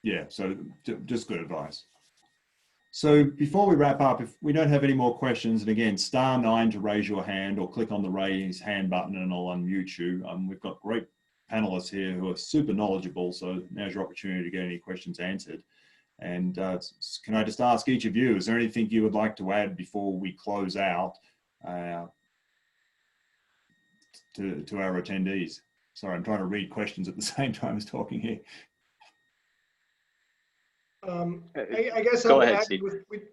Yeah, so just good advice. So before we wrap up, if we don't have any more questions, and again, *9 to raise your hand, or click on the raise hand button and I'll unmute you. We've got great panelists here who are super knowledgeable, so now's your opportunity to get any questions answered. And can I just ask each of you, is there anything you would like to add before we close out to our attendees? Sorry, I'm trying to read questions at the same time as talking here. I guess Go I'll ahead, add, Steve.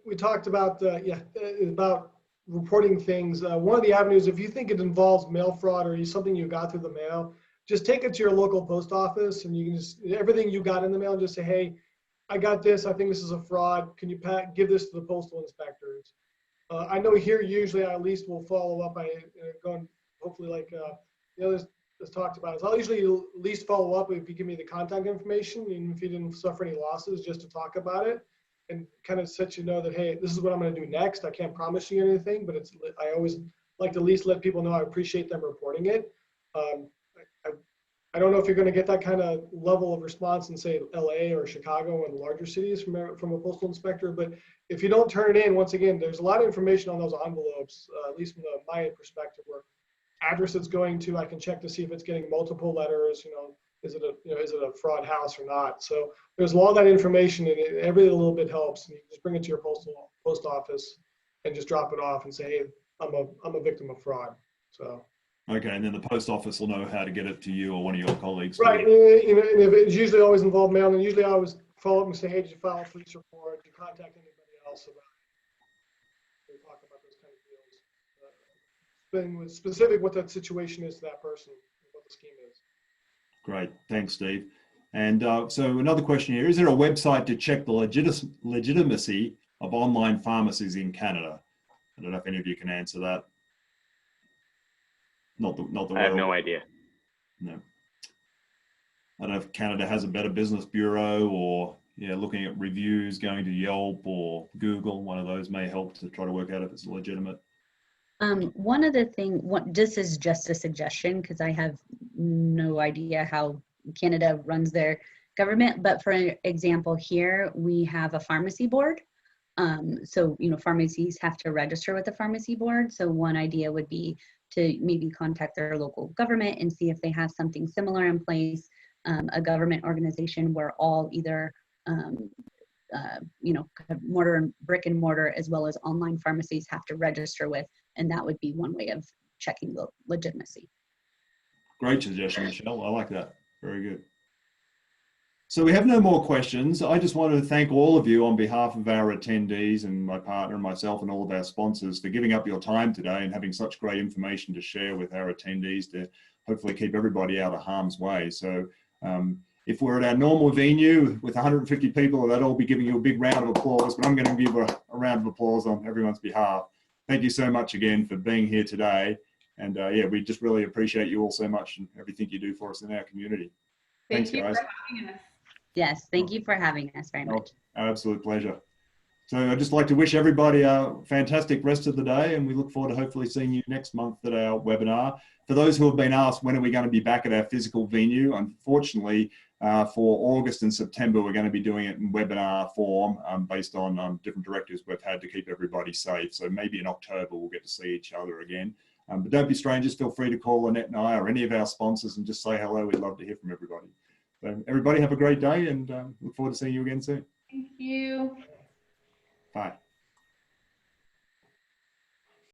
we talked about about reporting things. One of the avenues, if you think it involves mail fraud or something you got through the mail, just take it to your local post office, and you can just, everything you got in the mail, just say, hey, I got this, I think this is a fraud. Can you give this to the postal inspectors? I know here usually I at least will follow up. Going hopefully like the others has talked about. I'll usually at least follow up if you give me the contact information, even if you didn't suffer any losses, just to talk about it and kind of let you know that, hey, this is what I'm going to do next. I can't promise you anything, but I always like to at least let people know I appreciate them reporting it. I don't know if you're going to get that kind of level of response in, say, LA or Chicago and larger cities from a postal inspector. But if you don't turn it in, once again, there's a lot of information on those envelopes, at least from my perspective, where address it's going to, I can check to see if it's getting multiple letters, is it a fraud house or not? So there's a lot of that information, and every little bit helps. And you just bring it to your post office and just drop it off and say, hey, I'm a victim of fraud. So. Okay, and then the post office will know how to get it to you or one of your colleagues. Right, and if it's usually always involved mail, and usually I always follow up and say, hey, did you file a police report? Did you contact anybody else about it? We talk about those kind of deals. Being specific what that situation is to that person, what the scheme is. Great, thanks, Steve. And so another question here, is there a website to check the legitimacy of online pharmacies in Canada? I don't know if any of you can answer that. Not the I have no idea. No. I don't know if Canada has a Better Business Bureau, or yeah, looking at reviews, going to Yelp or Google. One of those may help to try to work out if it's legitimate. One other thing, this is just a suggestion because I have no idea how Canada runs their government, but for example, here we have a pharmacy board. So, pharmacies have to register with the pharmacy board. So one idea would be to maybe contact their local government and see if they have something similar in place, a government organization where all either brick and mortar as well as online pharmacies have to register with, and that would be one way of checking the legitimacy. Great suggestion, Michelle. I like that. Very good. So we have no more questions. I just want to thank all of you on behalf of our attendees and my partner and myself and all of our sponsors for giving up your time today and having such great information to share with our attendees to hopefully keep everybody out of harm's way. So if we're at our normal venue with 150 people, they'd all be giving you a big round of applause, but I'm going to give a round of applause on everyone's behalf. Thank you so much again for being here today. And yeah, we just really appreciate you all so much and everything you do for us in our community. Thanks, guys. Thank you for having us. Yes, thank you for having us very much. Our absolute pleasure. So I'd just like to wish everybody a fantastic rest of the day, and we look forward to hopefully seeing you next month at our webinar. For those who have been asked, when are we going to be back at our physical venue? Unfortunately, for August and September, we're going to be doing it in webinar form based on different directives we've had to keep everybody safe. So maybe in October, we'll get to see each other again. But don't be strangers. Feel free to call Annette and I or any of our sponsors and just say hello. We'd love to hear from everybody. So everybody have a great day, and look forward to seeing you again soon. Thank you. Bye.